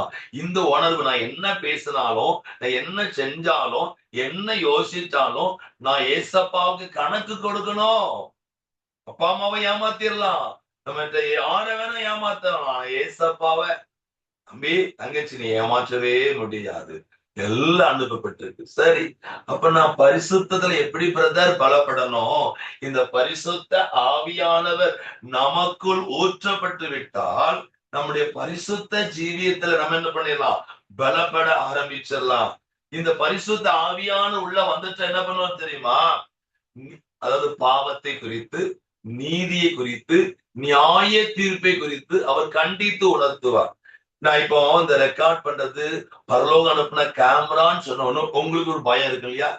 இந்த உணர்வு, நான் என்ன பேசினாலும், நான் என்ன செஞ்சாலும், என்ன யோசிச்சாலும் நான் ஏசப்பாவுக்கு கணக்கு கொடுக்கணும். அப்பா அம்மாவை ஏமாத்திரலாம், நம்ம யார வேணா ஏமாத்தலாம், ஏசப்பாவை தம்பி தங்கச்சி நீ ஏமாற்றவே முடியாது. எல்லாம் அனுப்பப்பட்டிருக்கு. சரி, அப்ப நான் பரிசுத்தத்துல எப்படி பிரதர் பலப்படணும்? இந்த பரிசுத்த ஆவியானவர் நமக்குள் ஊற்றப்பட்டு விட்டால் நம்முடைய பரிசுத்த ஜீவியத்துல நம்ம என்ன பண்ணிடலாம்? பலப்பட ஆரம்பிச்சிடலாம். இந்த பரிசுத்த ஆவியான உள்ள வந்துட்டு என்ன பண்ணுவோம் தெரியுமா? அதாவது பாவத்தை குறித்து, நீதியை குறித்து, நியாய தீர்ப்பை குறித்து அவர் கண்டித்து உணர்த்துவார். நான் இப்போ இந்த ரெக்கார்ட் பண்றது, பரலோகம் அனுப்புன கேமரான்னு சொன்ன உங்களுக்கு ஒரு பயம் இருக்கு இல்லையா?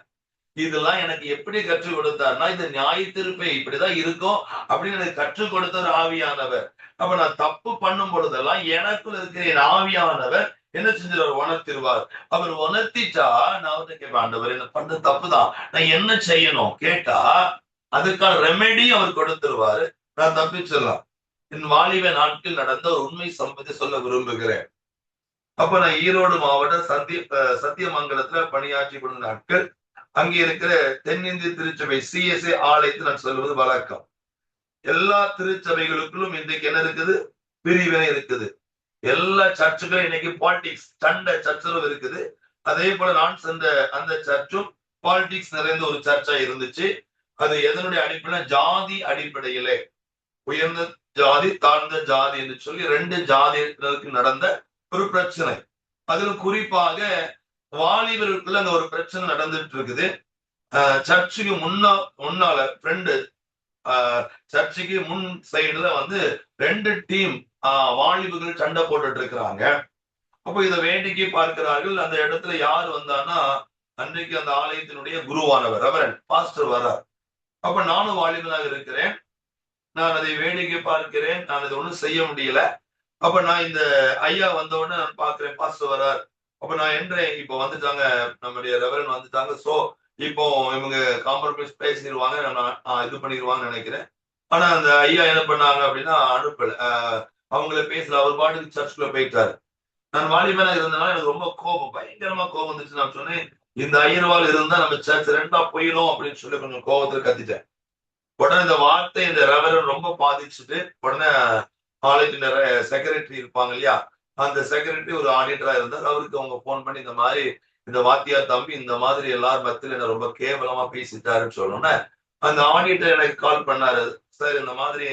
இதெல்லாம் எனக்கு எப்படி கற்றுக் கொடுத்தாருன்னா, இந்த நியாய தீர்ப்பை இப்படிதான் இருக்கும் அப்படின்னு எனக்கு கற்றுக் கொடுத்த ஒரு ஆவியானவர். அப்ப நான் தப்பு பண்ணும் பொழுதெல்லாம் எனக்குள்ள இருக்கிற என் ஆவியானவர் என்ன செஞ்சிருவார்? உணர்த்திருவார். அவர் உணர்த்திட்டா நான் வந்து கேட்பேன், ஆண்டவர் என்ன பண்ண தப்புதான், நான் என்ன செய்யணும் கேட்டா அதுக்கான ரெமெடி அவர் கொடுத்துருவாரு. நான் தப்பிச்சிடலாம். என் வாலிப நாட்கள் நடந்த ஒரு உண்மை சம்பவத்தை சொல்ல விரும்புகிறேன். அப்ப நான் ஈரோடு மாவட்டம் சத்தியமங்கலத்துல பணியாற்றி கொண்ட நாட்கள், அங்கே இருக்கிற தென்னிந்திய திருச்சபை CSA ஆலயத்தில் நான் சொல்வது வழக்கம். எல்லா திருச்சபைகளுக்குள்ளும் இன்றைக்கு என்ன இருக்குது? பிரிவினை இருக்குது. எல்லா சர்ச்சுகளும் இன்னைக்கு பாலிடிக்ஸ், சண்டை சச்சரவு இருக்குது. அதே போல நான் சென்ற அந்த சர்ச்சும் பாலிடிக்ஸ் நிறைந்த ஒரு சர்ச்சா இருந்துச்சு. அது எதனுடைய அடிப்படையில? ஜாதி அடிப்படையிலே, உயர்ந்த ஜாதி தாழ்ந்த ஜாதி என்று சொல்லி 2 ஜாதிகளுக்கு நடந்த ஒரு பிரச்சனை. அதில் குறிப்பாக வாலிபர்களுக்குள்ள அந்த ஒரு பிரச்சனை நடந்துட்டு இருக்குது. சர்ச்சுக்கு முன்னால ஃப்ரெண்டு, சர்ச்சுக்கு முன் சைடுல வந்து 2 டீம் வாலிபர்கள் சண்டை போட்டுட்டு இருக்கிறாங்க. அப்ப இதை வேடிக்கை பார்க்கிறார்கள். அந்த இடத்துல யார் வந்தான்னா, அன்றைக்கு அந்த ஆலயத்தினுடைய குருவானவர் ரெவரண்ட் பாஸ்டர் வர்றார். அப்ப நானும் வாலிபனாக இருக்கிறேன். நான் அதை வேடிக்கை பார்க்கிறேன். நான் இதை ஒண்ணும் செய்ய முடியல. அப்ப நான் இந்த ஐயா வந்த உடனே நான் பாக்குறேன், பாஸ்டர் வர்றார். அப்ப நான் என்றேன், இப்ப வந்துட்டாங்க, நம்முடைய ரெவரண்ட் வந்துட்டாங்க. சோ இப்போ இவங்க காம்ப்ரமைஸ் பேசிடுவாங்க, நான் இது பண்ணிடுவாங்கன்னு நினைக்கிறேன். ஆனா அந்த ஐயா என்ன பண்ணாங்க அப்படின்னா, அனுப்பல. அவங்கள பேசல. அவர் பாட்டுக்கு சர்ச்சுக்குள்ள போயிட்டாரு. நான் வாலிபனா இருந்தனால எனக்கு ரொம்ப கோபம், பயங்கரமா கோபம் வந்துச்சு. நான் சொன்னேன், இந்த ஐயர்வாள் இருந்தா நம்ம சர்ச் 2ஆ போயிடும் அப்படின்னு சொல்லி கொஞ்சம் கோபத்துல கத்திட்டேன். உடனே இந்த வார்த்தை இந்த ரெவரண்ட் ரொம்ப பாதிச்சுட்டு, உடனே ஆலயத்தின் செக்ரட்டரி இருப்பாங்க இல்லையா, அந்த செக்ரட்டரி ஒரு ஆடிட்டரா இருந்தார். அவருக்கு அவங்க போன் பண்ணி, இந்த மாதிரி இந்த வாத்தியார் தம்பி இந்த மாதிரி எல்லாரும் மத்தியில் என்ன ரொம்ப கேவலமா பேசிட்டாருன்னு சொல்லணும்னா, அந்த ஆடிட்டர் எனக்கு கால் பண்ணாரு. சார் இந்த மாதிரி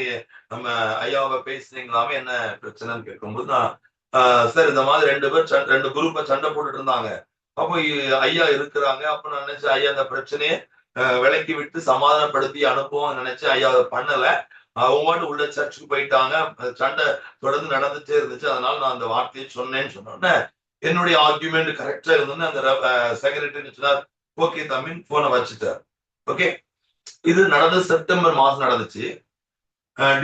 நம்ம ஐயாவை பேசுனீங்களாமே, என்ன பிரச்சனைன்னு கேட்கும்போது நான், சார் இந்த மாதிரி 2 பேர் 2 குரூப்பை சண்டை போட்டுட்டு இருந்தாங்க. அப்போ ஐயா இருக்கிறாங்க. அப்ப நான் நினைச்சேன் ஐயா அந்த பிரச்சனையை விலக்கி விட்டு சமாதானப்படுத்தி அனுப்புவோம் நினைச்சு ஐயா அதை பண்ணல. அவங்க உள்ள சர்ச்சுக்கு போயிட்டாங்க. சண்டை தொடர்ந்து நடந்துட்டே இருந்துச்சு. அதனால நான் அந்த வார்த்தையை சொன்னேன்னு சொன்னோன்னே என்னுடைய ஆர்குமெண்ட் கரெக்டா இருந்தோன்னு அந்த செக்ரட்டரி சொன்னார், ஓகே தம்பி போனை வச்சுட்டார். ஓகே, இது நடந்து செப்டம்பர் மாதம் நடந்துச்சு.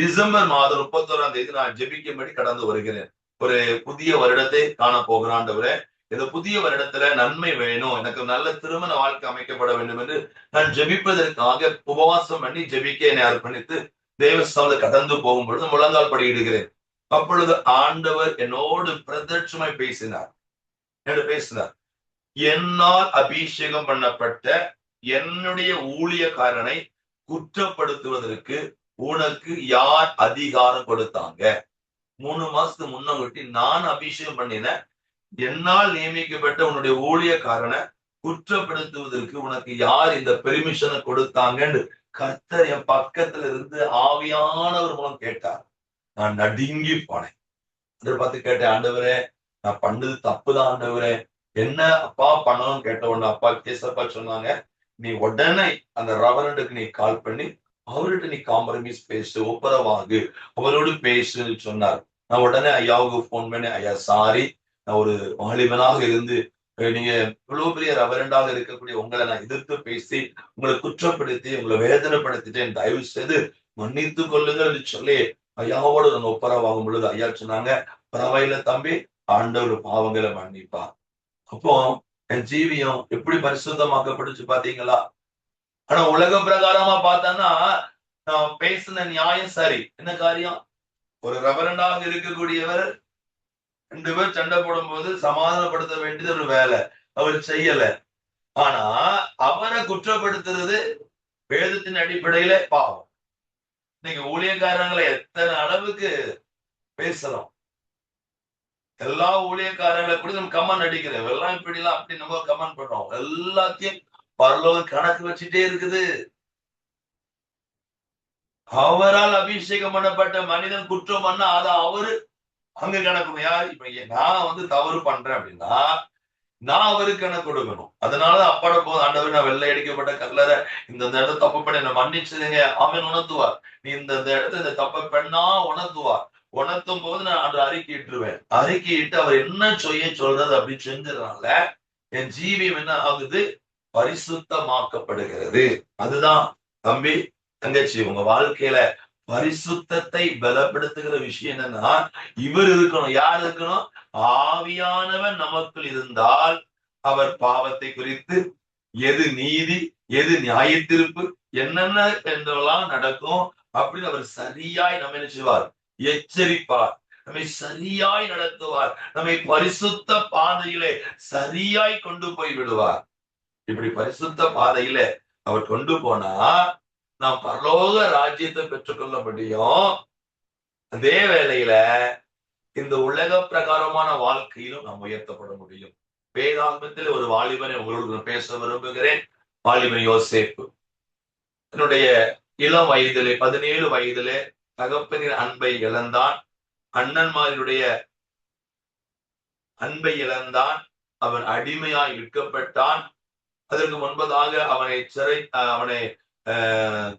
டிசம்பர் மாதம் 31ஆம் தேதி நான் ஜெபிக்கும்படி கடந்து வருகிறேன். ஒரு புதிய வருடத்தை காண போகிறாண்டவரே, இந்த புதிய வருடத்துல நன்மை வேணும், எனக்கு நல்ல திருமண வாழ்க்கை அமைக்கப்பட வேண்டும் என்று நான் ஜெபிப்பதற்காக உபவாசம் பண்ணி ஜெபிக்க என்னை அர்ப்பணித்து தேவஸ்தானத்தை கடந்து போகும் பொழுது முழங்கால் படியிடுகிறேன். அப்பொழுது ஆண்டவர் என்னோடு பிரதட்சமாய் பேசினார். என்னால் அபிஷேகம் பண்ணப்பட்ட என்னுடைய ஊழியக்காரனை குற்றப்படுத்துவதற்கு உனக்கு யார் அதிகாரம் கொடுத்தாங்க? 3 மாசத்துக்கு முன்னங்கொட்டி நான் அபிஷேகம் பண்ணின என்னால் நியமிக்கப்பட்ட உன்னுடைய ஊழியக்காரனை குற்றப்படுத்துவதற்கு உனக்கு யார் இந்த பெர்மிஷனை கொடுத்தாங்கன்னு கர்த்தர் என் பக்கத்துல இருந்து ஆவியானவர் மூலம் கேட்டார். நான் நடுங்கி போனேன். அதை பார்த்து கேட்டேன், ஆண்டவரே நான் பண்ணது தப்புதான் ஆண்டவரே, என்ன அப்பா பண்ணணும்னு கேட்ட உடனே அப்பா கேசப்பா சொன்னாங்க, நீ உடனே அந்த ரெவரண்டுக்கு நீ கால் பண்ணி அவர்கிட்ட நீ காம்ப்ரமைஸ் பேசு, ஒப்புரவாகு, அவரோடு பேசுன்னு சொன்னார். நான் உடனே ஐயாவுக்கு போன் பண்ணி, ஐயா சாரி, நான் ஒரு வாலிபனாக இருந்து நீங்க இவ்வளவு பெரிய ரெவரண்டாக இருக்கக்கூடிய உங்களை நான் எதிர்த்து பேசி உங்களை குற்றப்படுத்தி உங்களை வேதனைப்படுத்திட்டேன், தயவு செய்து மன்னித்து கொள்ளுங்கள் சொல்லி ஐயாவோடு நான் ஒப்புரவாகும் பொழுது ஐயா சொன்னாங்க, பரவாயில்ல தம்பி, ஆண்டவர் பாவங்களை மன்னிப்பா. அப்போ என் ஜீவியம் எப்படி பரிசுத்தமாக்கப்படுச்சு பாத்தீங்களா? ஆனா உலக பிரகாரமா பார்த்தான்னா நான் பேசின நியாயம் சரி. என்ன காரியம்? ஒரு ரெவரண்டாக இருக்கக்கூடியவர் 2 பேர் சண்டை போடும் போது சமாதானப்படுத்த வேண்டியது ஒரு வேலை, அவர் செய்யல. ஆனா அவரை குற்றப்படுத்துறது வேதத்தின் அடிப்படையில பாவம். நீங்க ஊழியக்காரங்களை எத்தனை அளவுக்கு பேசலாம்? எல்லா ஊழியக்காரங்களை கூட நம்ம கமெண்ட் அடிக்கிறோம், எல்லாம் இப்படிலாம் அப்படி நம்ம கமெண்ட் பண்றோம். எல்லாத்தையும் பரலோகம் கணக்கு வச்சுட்டே இருக்குது. அவரால் அபிஷேகம் பண்ணப்பட்ட மனிதன் குற்றம் பண்ணா அதை அவரு அங்க கணக்கு. யார் இப்ப நான் வந்து தவறு பண்றேன் அப்படின்னா நான் அவருக்கு கணக்கு கொடுக்கணும். அதனால அப்பாட போது ஆண்டவர் நான் வெள்ளை அடிக்கப்பட்ட கல்லறை இந்த இடத்த தப்பு பண்ண என்ன மன்னிச்சுதுங்க அவன் உணர்த்துவார். நீ இந்த இடத்த இந்த தப்பை பண்ணா உணர்த்துவார். உணர்த்தும் போது நான் அன்று அறிக்கையிட்டுருவேன். அறிக்கையிட்டு அவர் என்ன சொல்றது அப்படின்னு செஞ்சதுனால என் ஜீவியம் என்ன ஆகுது? பரிசுத்தமாக்கப்படுகிறது. அதுதான் தம்பி தங்கச்சி, உங்க வாழ்க்கையில பரிசுத்தத்தை பலப்படுத்துகிற விஷயம் என்னன்னா, இவர் இருக்கணும். யார் இருக்கணும்? ஆவியானவன் நமக்குள் இருந்தால் அவர் பாவத்தை குறித்து எது நீதி, எது நியாயத்தீர்ப்பு, என்னென்ன என்றெல்லாம் நடக்கும் அப்படின்னு அவர் சரியாய் நம்ம என்ன செய்வார்? எச்சரிப்பார். நம்மை சரியாய் நடத்துவார். நம்மை பரிசுத்த பாதையிலே சரியாய் கொண்டு போய் விடுவார். இப்படி பரிசுத்த பாதையில அவர் கொண்டு போனா நாம் பரலோக ராஜ்யத்தை பெற்றுக்கொள்ள முடியும். அதே வேளையில இந்த உலக பிரகாரமான வாழ்க்கையிலும் நாம் உயர்த்தப்பட முடியும். வேதாந்தத்தில் ஒரு வாலிபனை உங்களோடு பேச விரும்புகிறேன். வாலிபன் யோசேப்பு என்னுடைய இளம் வயதிலே 17 வயதிலே தகப்பனின் அன்பை இழந்தான். அண்ணன்மாருடைய அன்பை இழந்தான். அவன் அடிமையாய் விற்கப்பட்டான். அதற்கு முன்பதாக அவனை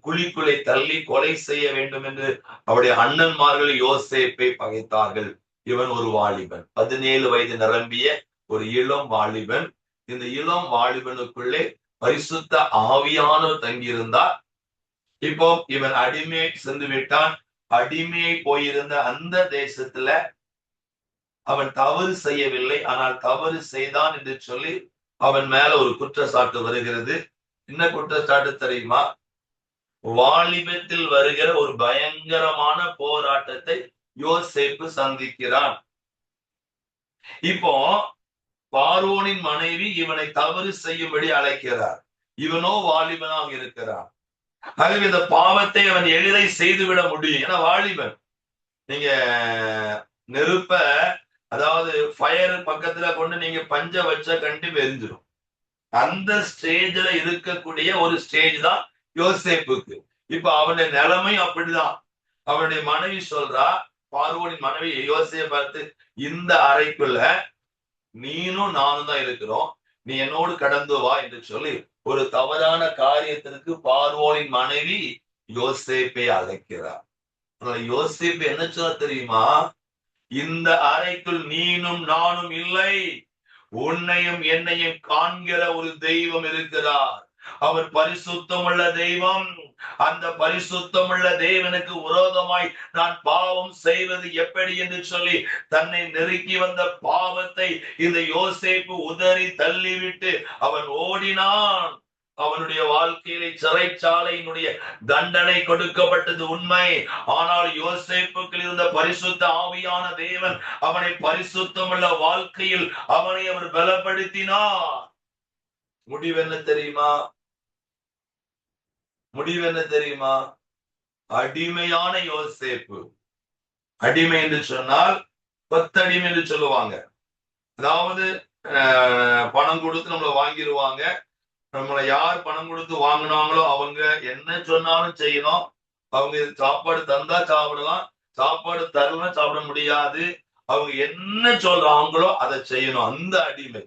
குழிக்குள்ளே தள்ளி கொலை செய்ய வேண்டும் என்று அவருடைய அண்ணன்மார்கள் யோசேப்பை பகைத்தார்கள். இவன் ஒரு வாலிபன், 17 வயது நிரம்பிய ஒரு இளம் வாலிபன். இந்த இளம் வாலிபனுக்குள்ளே பரிசுத்த ஆவியானவர் தங்கியிருந்தார். இப்போ இவன் அடிமையை சென்று விட்டான். அடிமையை போயிருந்த அந்த தேசத்துல அவன் தவறு செய்யவில்லை, ஆனால் தவறு செய்தான் என்று சொல்லி அவன் மேல ஒரு குற்றச்சாட்டு வருகிறது. என்ன குற்றச்சாட்டு தெரியுமா? வாலிபத்தில் வருகிற ஒரு பயங்கரமான போராட்டத்தை யோசேப்பு சந்திக்கிறான். இப்போ பார்வோனின் மனைவி இவனை தவறு செய்யும்படி அழைக்கிறார். இவனோ வாலிபனாக இருக்கிறான். ஆகவே இந்த பாவத்தை அவன் எளிதை செய்துவிட முடியும். ஏன்னா வாலிபன். நீங்க நெருப்ப, அதாவது ஃபயர் பக்கத்துல கொண்டு நீங்க பஞ்ச வச்ச கண்டிப்பா எரிஞ்சிடும். அந்த ஸ்டேஜ்ல இருக்கக்கூடிய ஒரு ஸ்டேஜ் தான் யோசேப்புக்கு. இப்ப அவனுடைய நிலைமை அப்படிதான். அவனுடைய மனைவி சொல்றா, பார்வோனின் மனைவி யோசேப்பை பார்த்து, இந்த அறைக்குள்ள நீனும் நானும் தான் இருக்கிறோம், நீ என்னோடு கடந்து வா என்று சொல்லி ஒரு தவறான காரியத்திற்கு பார்வோனின் மனைவி யோசேப்பை அழைக்கிறார். யோசேப்பு என்ன சொல்ல தெரியுமா? இந்த அறைக்குள் நீனும் நானும் இல்லை, உன்னையும் என்னையும் காண்கிற ஒரு தெய்வம் இருக்கிறார். அவர் பரிசுத்தமுள்ள தெய்வம். அந்த பரிசுத்தமுள்ள தேவனுக்கு விரோதமாய் நான் பாவம் செய்வது எப்படி என்று சொல்லி தன்னை நெருக்கி வந்த பாவத்தை இந்த யோசேப்பு உதறி தள்ளிவிட்டு அவன் ஓடினான். அவனுடைய வாழ்க்கையிலே சிறைச்சாலையினுடைய தண்டனை கொடுக்கப்பட்டது உண்மை. ஆனால் யோசேப்புக்கு இருந்த பரிசுத்த ஆவியான தேவன் அவனை பரிசுத்தமுள்ள வாழ்க்கையில் அவனை அவர் பலப்படுத்தினார். முடிவு என்ன தெரியுமா? அடிமையான யோசேப்பு. அடிமை என்று சொன்னால் கொத்தடிமை என்று சொல்லுவாங்க. அதாவது பணம் கொடுத்து நம்மளை வாங்கிடுவாங்க. நம்மளை யார் பணம் கொடுத்து வாங்கினாங்களோ அவங்க என்ன சொன்னாலும் செய்யணும். அவங்க சாப்பாடு தந்தா சாப்பிடலாம், சாப்பாடு தருவா சாப்பிட முடியாது. அவங்க என்ன சொல்றாங்களோ அதை செய்யணும். அந்த அடிமை.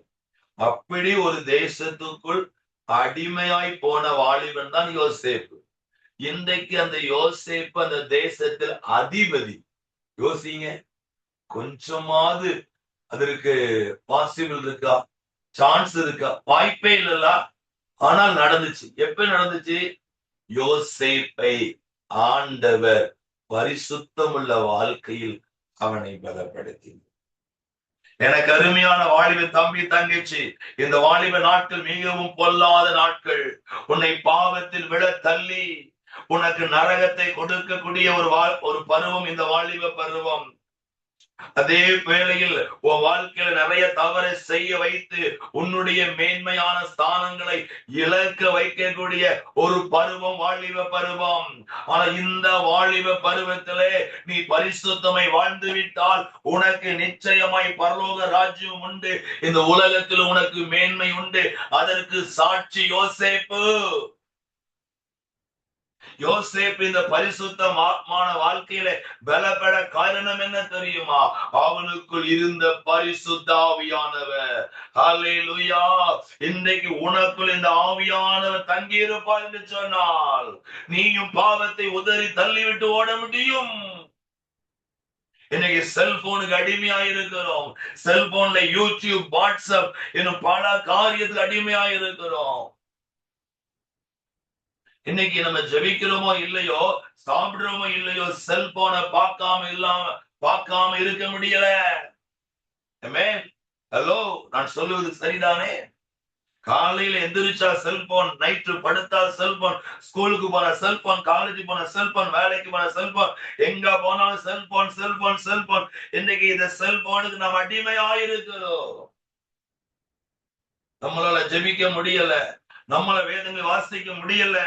அப்படி ஒரு தேசத்துக்குள் அடிமையாய் போன வாலிபன் தான் யோசேப்பு. இன்றைக்கு அந்த யோசேப்பு அந்த தேசத்தில் அதிபதி. யோசிங்க, கொஞ்சமாவது அதற்கு பாசிபிள் இருக்கா? சான்ஸ் இருக்கா? வாய்ப்பே இல்லல்ல. ஆனால் நடந்துச்சு. எப்ப நடந்துச்சு? யோசேப்பை ஆண்டவர் பரிசுத்தமுள்ள வாழ்க்கையில் அவனை பலப்படுத்தி. எனக்கு அருமையான வாலிப தம்பி தங்கச்சி, இந்த வாலிப நாட்கள் மிகவும் பொல்லாத நாட்கள். உன்னை பாவத்தில் விட தள்ளி உனக்கு நரகத்தை கொடுக்கக்கூடிய ஒரு பருவம் இந்த வாலிப பருவம். அதே வேளையில் உன் வாழ்க்கையில நிறைய தவறை செய்ய வைத்து உன்னுடைய மேன்மையான ஸ்தானங்களை இழக்க வைக்கக்கூடிய ஒரு பருவம் வாலிப பருவம். ஆனா இந்த வாலிப பருவத்திலே நீ பரிசுத்தமை வாழ்ந்து விட்டால் உனக்கு நிச்சயமாய் பரலோக ராஜ்யம் உண்டு. இந்த உலகத்தில் உனக்கு மேன்மை உண்டு. அதற்கு சாட்சி யோசேப்பு. யோசேப்பு இந்த பரிசுத்தமான வாழ்க்கையில பலப்பட காரணம் என்ன தெரியுமா? அவனுக்குள் இருந்த பரிசுத்த ஆவியானவர். ஹல்லேலூயா. இன்றைக்கு உனக்குள் இந்த ஆவியானவர் தங்கி இருப்பார் என்று சொன்னால் நீயும் பாவத்தை உதறி தள்ளிவிட்டு ஓட முடியும். இன்னைக்கு செல்போனுக்கு அடிமையா இருக்கிறோம். செல்போன்ல யூடியூப், வாட்ஸ்அப் இன்னும் பல காரியத்துக்கு அடிமையா இருக்கிறோம். இன்னைக்கு நம்ம ஜெபிக்கிறோமோ இல்லையோ, சாப்பிடுறோமோ இல்லையோ, செல்போனை பார்க்காம இருக்க முடியல. ஹலோ, நான் சொல்லுவது சரிதானே? காலையில எந்திரிச்சா செல்போன், நைட்டு படுத்தா செல்போன், ஸ்கூலுக்கு போன செல்போன், காலேஜ் போன செல்போன், வேலைக்கு போன செல்போன், எங்க போனாலும் செல்போன் செல்போன் செல்போன். இன்னைக்கு இந்த செல்போனுக்கு நாம் அடிமையாயிருக்கிறோம். நம்மளால ஜெபிக்க முடியல, நம்மள வேதங்களை வாசிக்க முடியல,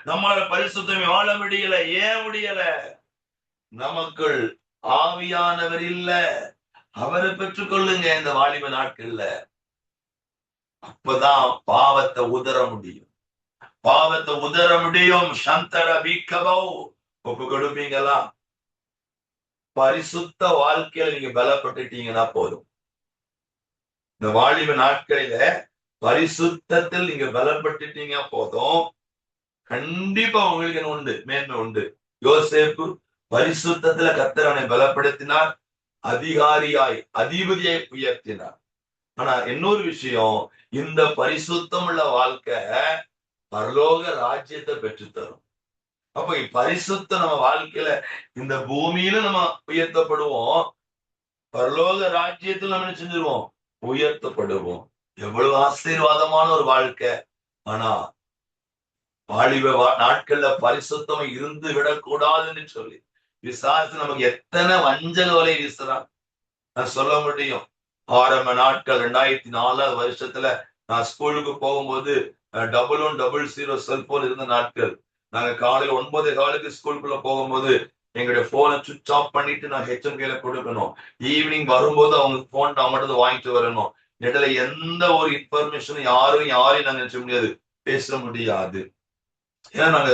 நம்மளால பரிசுத்தமே வாழ முடியல. ஏன் முடியல? நமக்குள் ஆவியானவர் இல்ல. அவரை பெற்றுக்கொள்ளுங்க இந்த வாலிப நாட்கள்ல. அப்பதான் பாவத்தை உதற முடியும். பாவத்தை உதற முடியும். சந்தர வீக்கவோ ஒப்பு கொடுப்பீங்களா? பரிசுத்த வாழ்க்கையில நீங்க பலப்பட்டுட்டீங்கன்னா போதும். இந்த வாலிப நாட்களில பரிசுத்தத்தில் நீங்க பலப்பட்டுட்டீங்க போதும். கண்டிப்பா உங்களுக்கு உண்டு, மேன்மை உண்டு. யோசேப்பு பரிசுத்தத்துல கர்த்தர் அவனை பலப்படுத்தினார், அதிகாரியாய் அதிபதியாய் உயர்த்தினார். ஆனா இன்னொரு விஷயம், இந்த பரிசுத்தம் உள்ள வாழ்க்கை பரலோக ராஜ்யத்தை பெற்றுத்தரும். அப்ப பரிசுத்தம் நம்ம வாழ்க்கையில இந்த பூமியில நம்ம உயர்த்தப்படுவோம், பரலோக ராஜ்யத்தில் நம்ம செஞ்சிருவோம், உயர்த்தப்படுவோம். எவ்வளவு ஆசீர்வாதமான ஒரு வாழ்க்கை. ஆனா வாலிப நாட்கள்ல பரிசுத்தம் இருந்து விடக்கூடாதுன்னு சொல்லி விசாரித்து நமக்கு எத்தனை வஞ்சக வலை வீசுறான் நான் சொல்ல முடியும். ஆரம்ப நாட்கள் 2004 வருஷத்துல நான் ஸ்கூலுக்கு போகும்போது 1100 செல்போன் இருந்த நாட்கள். நாங்க காலையில 9:15 ஸ்கூலுக்குள்ள போகும்போது எங்களுடைய போனை சுவிட்ச் ஆஃப் பண்ணிட்டு நான் ஹெச்எம் கையில கொடுக்கணும். ஈவினிங் வரும்போது அவங்க போன் அவங்கள்ட்ட வாங்கிட்டு வரணும். இடையில எந்த ஒரு இன்ஃபர்மேஷனும் யாரையும் நாங்க நினைச்ச முடியாது, பேச முடியாது. ஏன்னா நாங்க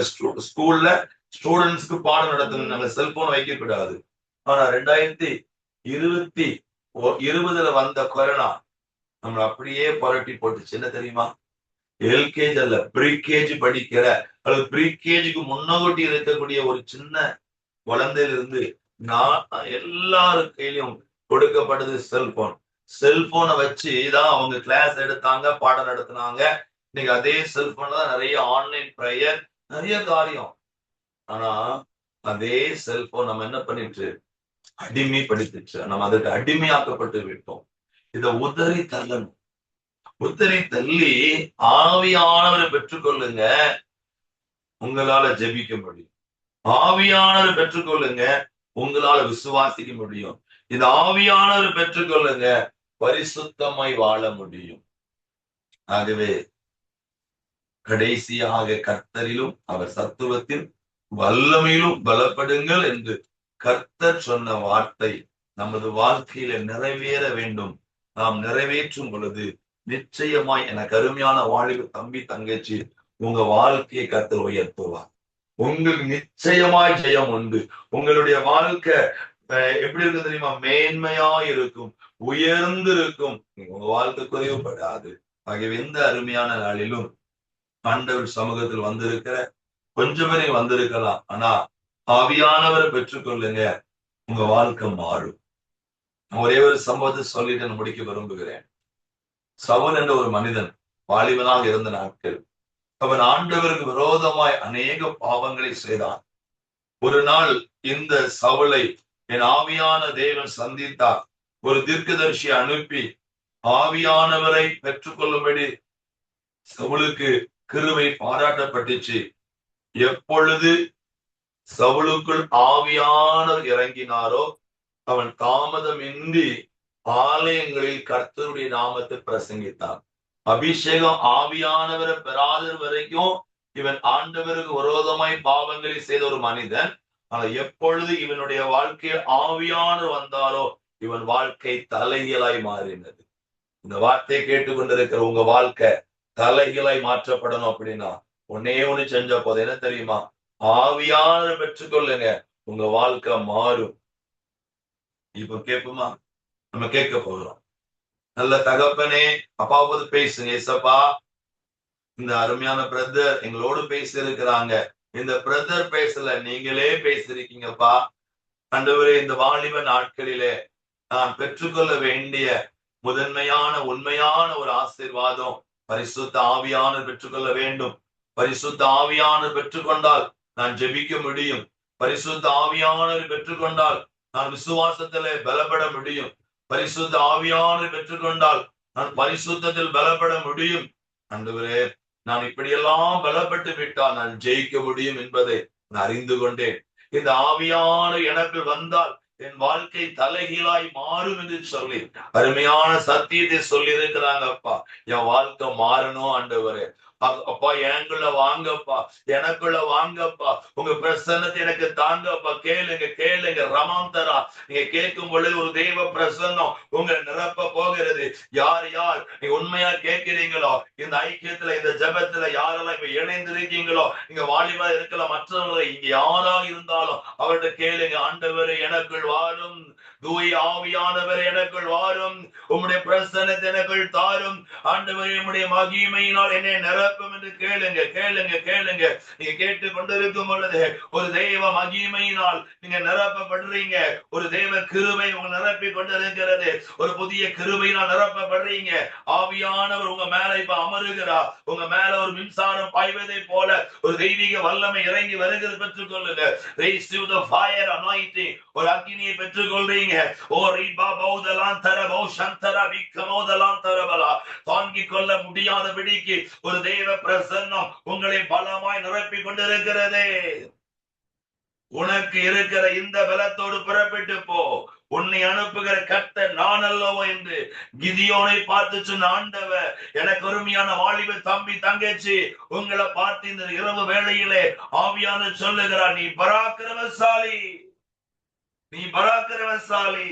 ஸ்கூல்ல ஸ்டூடெண்ட்ஸ்க்கு பாடம் நடத்தணும், நாங்க செல்போன் வைக்க கூடாது. ஆனா 2020 வந்த கொரோனா நம்மள அப்படியே புரட்டி போட்டுச்சு. என்ன தெரியுமா? எல்கேஜி அல்ல, ப்ரீகேஜி படிக்கிற அல்லது ப்ரீகேஜிக்கு முன்னோட்டி இருக்கக்கூடிய ஒரு சின்ன குழந்தையிலிருந்து நான் எல்லாரு கையிலும் கொடுக்கப்பட்டது செல்போன். செல்போனை வச்சுதான் அவங்க கிளாஸ் எடுத்தாங்க, பாடம் நடத்தினாங்க. இன்னைக்கு அதே செல்போன்ல தான் நிறைய ஆன்லைன் ப்ரேயர், நிறைய காரியம். ஆனா அதே செல்போன் நம்ம என்ன பண்ணிட்டு அடிமைப்படுத்திச்சு, நம்ம அதற்கு அடிமையாக்கப்பட்டு விட்டோம். இதை உதறி தள்ளணும். உதறி தள்ளி ஆவியானவரை பெற்றுக்கொள்ளுங்க, உங்களால ஜெபிக்க முடியும். ஆவியானவரை பெற்றுக்கொள்ளுங்க, உங்களால விசுவாசிக்க முடியும். இந்த ஆவியானவரை பெற்றுக்கொள்ளுங்க, பரிசுத்தமாய் வாழ முடியும். ஆகவே கடைசியாக கர்த்தரிலும் அவர் சத்துவத்தில் வல்லமையிலும் பலப்படுங்கள் என்று கர்த்தர் சொன்ன வார்த்தை நமது வாழ்க்கையில நிறைவேற வேண்டும். நாம் நிறைவேற்றும் பொழுது நிச்சயமாய் எனக்கு அருமையான வாலிப தம்பி தங்கச்சி, உங்க வாழ்க்கையை கர்த்தர் உயர்த்துவார். உங்களுக்கு நிச்சயமாய் ஜெயம் உண்டு. உங்களுடைய வாழ்க்கை எப்படி இருக்கு தெரியுமா? மேன்மையா இருக்கும், உயர்ந்து இருக்கும். உங்க வாழ்க்கை குறைவுபடாது. ஆகிய எந்த அருமையான நாளிலும் ஆண்டவர் சமூகத்தில் வந்திருக்கிற கொஞ்சம் பேரை வந்திருக்கலாம், ஆனா ஆவியானவரை பெற்றுக்கொள்ளுங்க, உங்க வாழ்க்கை மாறும். ஒரே ஒரு சம்பவத்தை சொல்லிட்டு நான் முடிக்க விரும்புகிறேன். சவுல் என்ற ஒரு மனிதன் வாலிபனாக இருந்த நாட்கள், அவன் ஆண்டவருக்கு விரோதமாய் அநேக பாவங்களை செய்தான். ஒரு நாள் இந்த சவுலை என் ஆவியான தேவன் சந்தித்தார். ஒரு தீர்க்கதரிசியை அனுப்பி ஆவியானவரை பெற்றுக்கொள்ளும்படி சவுலுக்கு கிருபை பாராட்டப்பட்டுச்சு. எப்பொழுது சவுலுக்குள் ஆவியானவர் இறங்கினாரோ அவன் தாமதமின்றி ஆலயங்களில் கர்த்தருடைய நாமத்தை பிரசங்கித்தான். அபிஷேகம் ஆவியானவரை பெறாத வரைக்கும் இவன் ஆண்டவருக்கு விரோதமாய் பாவங்களை செய்த ஒரு மனிதன். ஆனா எப்பொழுது இவனுடைய வாழ்க்கையில் ஆவியானவர் வந்தாரோ இவன் வாழ்க்கை தலைகீழாய் மாறினது. இந்த வார்த்தையை கேட்டுக்கொண்டிருக்கிற உங்க வாழ்க்கை தலைகீழாய் மாற்றப்படணும் அப்படின்னா ஒன்னே ஒண்ணு செஞ்ச போது என்ன தெரியுமா? ஆவியானவரை பெற்றுக்கொள்ளுங்க, உங்க வாழ்க்கை மாறும். இப்ப கேட்போமா? நம்ம கேட்க போகிறோம். நல்ல தகப்பனே, அப்பாவது பேசுங்க. ஏசப்பா, இந்த அருமையான பிரதர் எங்களோடு பேசி இருக்கிறாங்க. இந்த பிரதர் பேசல, நீங்களே பேசிருக்கீங்கப்பா. ஆண்டவரே, இந்த வாலிப நாட்களிலே நான் பெற்றுக்கொள்ள வேண்டிய முதன்மையான உண்மையான ஒரு ஆசீர்வாதம் பரிசுத்த ஆவியானவர் பெற்றுக்கொள்ள வேண்டும். பரிசுத்த ஆவியானவர் பெற்றுக்கொண்டால் நான் ஜெபிக்க முடியும். பரிசுத்த ஆவியானவர் பெற்றுக்கொண்டால் நான் விசுவாசத்திலே பலப்பட முடியும். பரிசுத்த ஆவியானவர் பெற்றுக்கொண்டால் நான் பரிசுத்தத்தில் பலப்பட முடியும். ஆண்டவரே, நான் இப்படியெல்லாம் பலப்பட்டு விட்டால் நான் ஜெயிக்க முடியும் என்பதை நான் அறிந்து கொண்டேன். இந்த ஆவியான எனக்கு வந்தால் என் வாழ்க்கை தலைகீழாய் மாறும் என்று சொல்லி அருமையான சத்தியத்தை சொல்லி இருக்கிறாங்க. அப்பா, என் வாழ்க்கை மாறணும் ஆண்டவரே. அப்பா, எனக்குள்ள வாங்கப்பா, எனக்குள்ள வாங்கப்பா, உங்க பிரசன்னத்தை எனக்கு தாங்கப்பா. கேளுங்க கேளுங்க ரமாந்தரா, நீங்க கேட்கும் பொழுது ஒரு தெய்வ பிரசன்னம் உங்களை நிரப்ப போகிறது. யார் யார் நீங்க உண்மையா கேட்கிறீங்களோ, இந்த ஐக்கியத்துல இந்த ஜெபத்துல யாரெல்லாம் இப்ப இணைந்திருக்கீங்களோ, நீங்க வாலிபா இருக்கலாம், மற்றவங்களை இங்க யாரா இருந்தாலும் அவர்கிட்ட கேளுங்க. ஆண்டவரே, எனக்குள் வாரும், தூய ஆவியானவர் எனக்குள் வாரும், உம்முடைய பிரசன்னத்தை எனக்குள் தாரும். ஆண்டவரே, உம்முடைய மகிமையினால் என்னை நிரப்பும் என்று கேளுங்க கேளுங்க கேளுங்க. நீங்க கேட்டு கொண்டிருக்கும் பொழுது ஒரு தெய்வ மகிமையினால் நீங்க நிரப்பப்படுறீங்க. ஒரு தெய்வ கிருபை உங்க நிரப்பி கொண்டிருக்கிறது. ஒரு புதிய கிருபையினால் நிரப்பப்படுறீங்க. ஆவியானவர் உங்க மேல இப்ப அமருகிறார். உங்க மேல ஒரு மின்சாரம் பாய்வதை போல ஒரு தெய்வீக வல்லமை இறங்கி வருகிறது. பெற்றுக் கொள்ளுங்க. Receive the fire anointing. ஒரு அக்கினியை பெற்றுக் கொள்றீங்க. ஓ ரிபா பௌதலான் தரபோ சந்தரா விக்கமோதலான் தரபலா, தாங்கிக் கொள்ள முடியாதபடிக்கு ஒரு தெய்வ பிரசன்னம் உங்களை பலமாய் நிரப்பி கொண்டிருக்கிறதே. உனக்கு இருக்கிற இந்த பலத்தோடு புறப்பட்டு போ. உன்னை அனுப்புகிற கர்த்தர் நான் அல்லவோ என்று கிதியோனை பார்த்து சொன்ன ஆண்டவர், எனக்கு அருமையான வாலிப தம்பி தங்கச்சி, உங்களை பார்த்து இந்த இரவு வேளையிலே ஆவியான சொல்லுகிறார், நீ பராக்கிரமசாலி, நீ பராக்கிரமசாலி.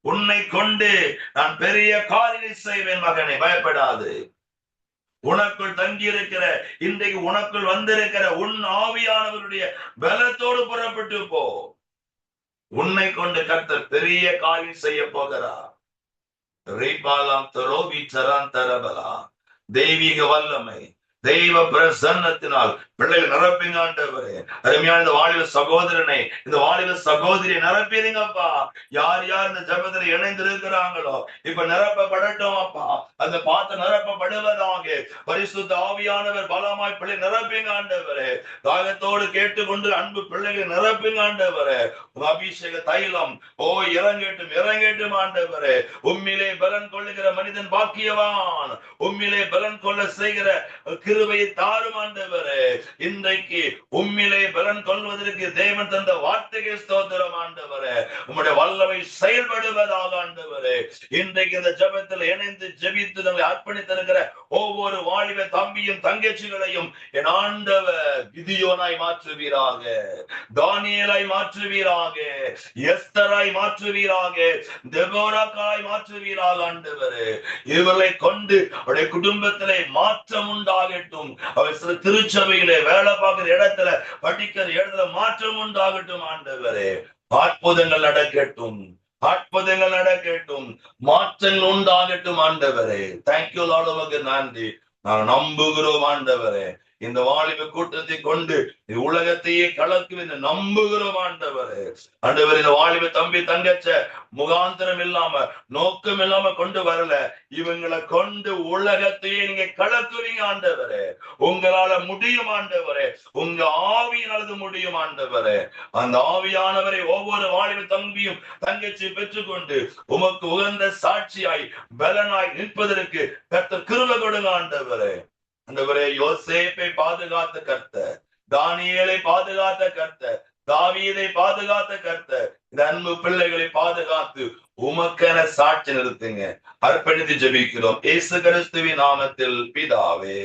உன்னை கொண்டு நான் பெரிய காரியத்தை செய்வேன் மகனே, பயப்படாது. உனக்குள் தங்கி இருக்கிற, இன்றைக்கு உனக்குள் வந்திருக்கிற உன் ஆவியானவருடைய பலத்தோடு புறப்பட்டு போ. உன்னை கொண்டு கர்த்தர் பெரிய காரியம் செய்ய போகிறார். தெய்வீக வல்லமை, தெய்வ பிரசன்னத்தினால் பிள்ளைகள் நிரப்பிங்க ஆண்டவரே. அருமையான இந்த வாலிப சகோதரனை, இந்த வாலிப சகோதரியை நிரப்பிடுங்கப்பா. யார் யார் இந்த ஜெபத்தில் இணைந்து இருக்கிறாங்களோ இப்ப நிரப்பப்படட்டும் அப்பா. அந்த பார்த்து நிரப்பப்படுவதாக பரிசுத்த ஆவியானவர் பலமாய் பிள்ளை நிரப்பிங்க ஆண்டவரே. தாகத்தோடு கேட்டுக்கொண்டு அன்பு பிள்ளைகள் நிரப்பிங்க ஆண்டவரே. அபிஷேக தைலம் ஓ இறங்கட்டும் இறங்கட்டும் ஆண்டவரே. உம்மிலே பலன் கொள்ளுகிற மனிதன் பாக்கியவான். உம்மிலே பலன் கொள்ள செய்கிற கிருபையை தாரும் ஆண்டவரே. இன்றைக்கு உம்மிலே பலன் கொள்வதற்கு தேவன் தந்த வார்த்தைக்கு ஸ்தோத்திரம் ஆண்டவரே. உம்முடைய வல்லமை செயல்படுவதாக ஆண்டவரே. இன்றைக்கு இந்த ஜெபத்தில் இணைந்து ஜெபித்து நம்மை அர்ப்பணித்திருக்கிற ஒவ்வொரு வாலிப தம்பியும் தங்கச்சிகளையும் என் ஆண்டவர் கிதியோனாய் மாற்றுவீராக, தானியேலாய் மாற்றுவீராக, எஸ்தராய் மாற்றுவீராக, தெபோராக்காய் மாற்றுவீராக ஆண்டவரே. இவர்களை கொண்டு அவருடைய குடும்பத்திலே மாற்றம் உண்டாகட்டும். அவர் திருச்சபையிலே வேலை பார்க்கிற இடத்துல படிக்கிற இடத்துல மாற்றம் உண்டாகட்டும் ஆண்டவரே. அற்புதங்கள் நடக்கட்டும், அற்புதங்கள் நடக்கட்டும், மாற்றங்கள் உண்டாகட்டும் ஆண்டவரே. தேங்க்யூ லார்ட், உமக்கு நன்றி. நாங்கள் நம்புகிறோம் ஆண்டவரே. இந்த வாலிப கூட்டத்தை கொண்டு உலகத்தையே கலக்கும் என்று நம்புகிறோம் ஆண்டவரே. ஆண்டவர், இந்த வாலிப தம்பி தங்கச்ச முகாந்திரம் இல்லாம நோக்கம் இல்லாம கொண்டு வரல, இவங்களை கொண்டு உலகத்தையே நீங்க கலக்குறீங்க ஆண்டவரே. உங்களால முடியும் ஆண்டவரே. உங்க ஆவியினால முடியும் ஆண்டவரே. அந்த ஆவியானவரை ஒவ்வொரு வாலிப தம்பியும் தங்கச்சி பெற்றுக்கொண்டு உமக்கு உகந்த சாட்சியாய் பலனாய் நிற்பதற்கு கர்த்தர் கிருபை கொடுங்க ஆண்டவரே. ஆண்டவரே, யோசேப்பை பாதுகாத்த கர்த்தர், தானியேலை பாதுகாத்த கர்த்தர், தாவீதை பாதுகாத்த கர்த்தர், இந்த அன்பு பிள்ளைகளை பாதுகாத்து உமக்கென சாட்சி நிறுத்துங்க. அர்ப்பணித்து ஜெபிக்கிறோம் இயேசு கிறிஸ்துவின் நாமத்தில் பிதாவே.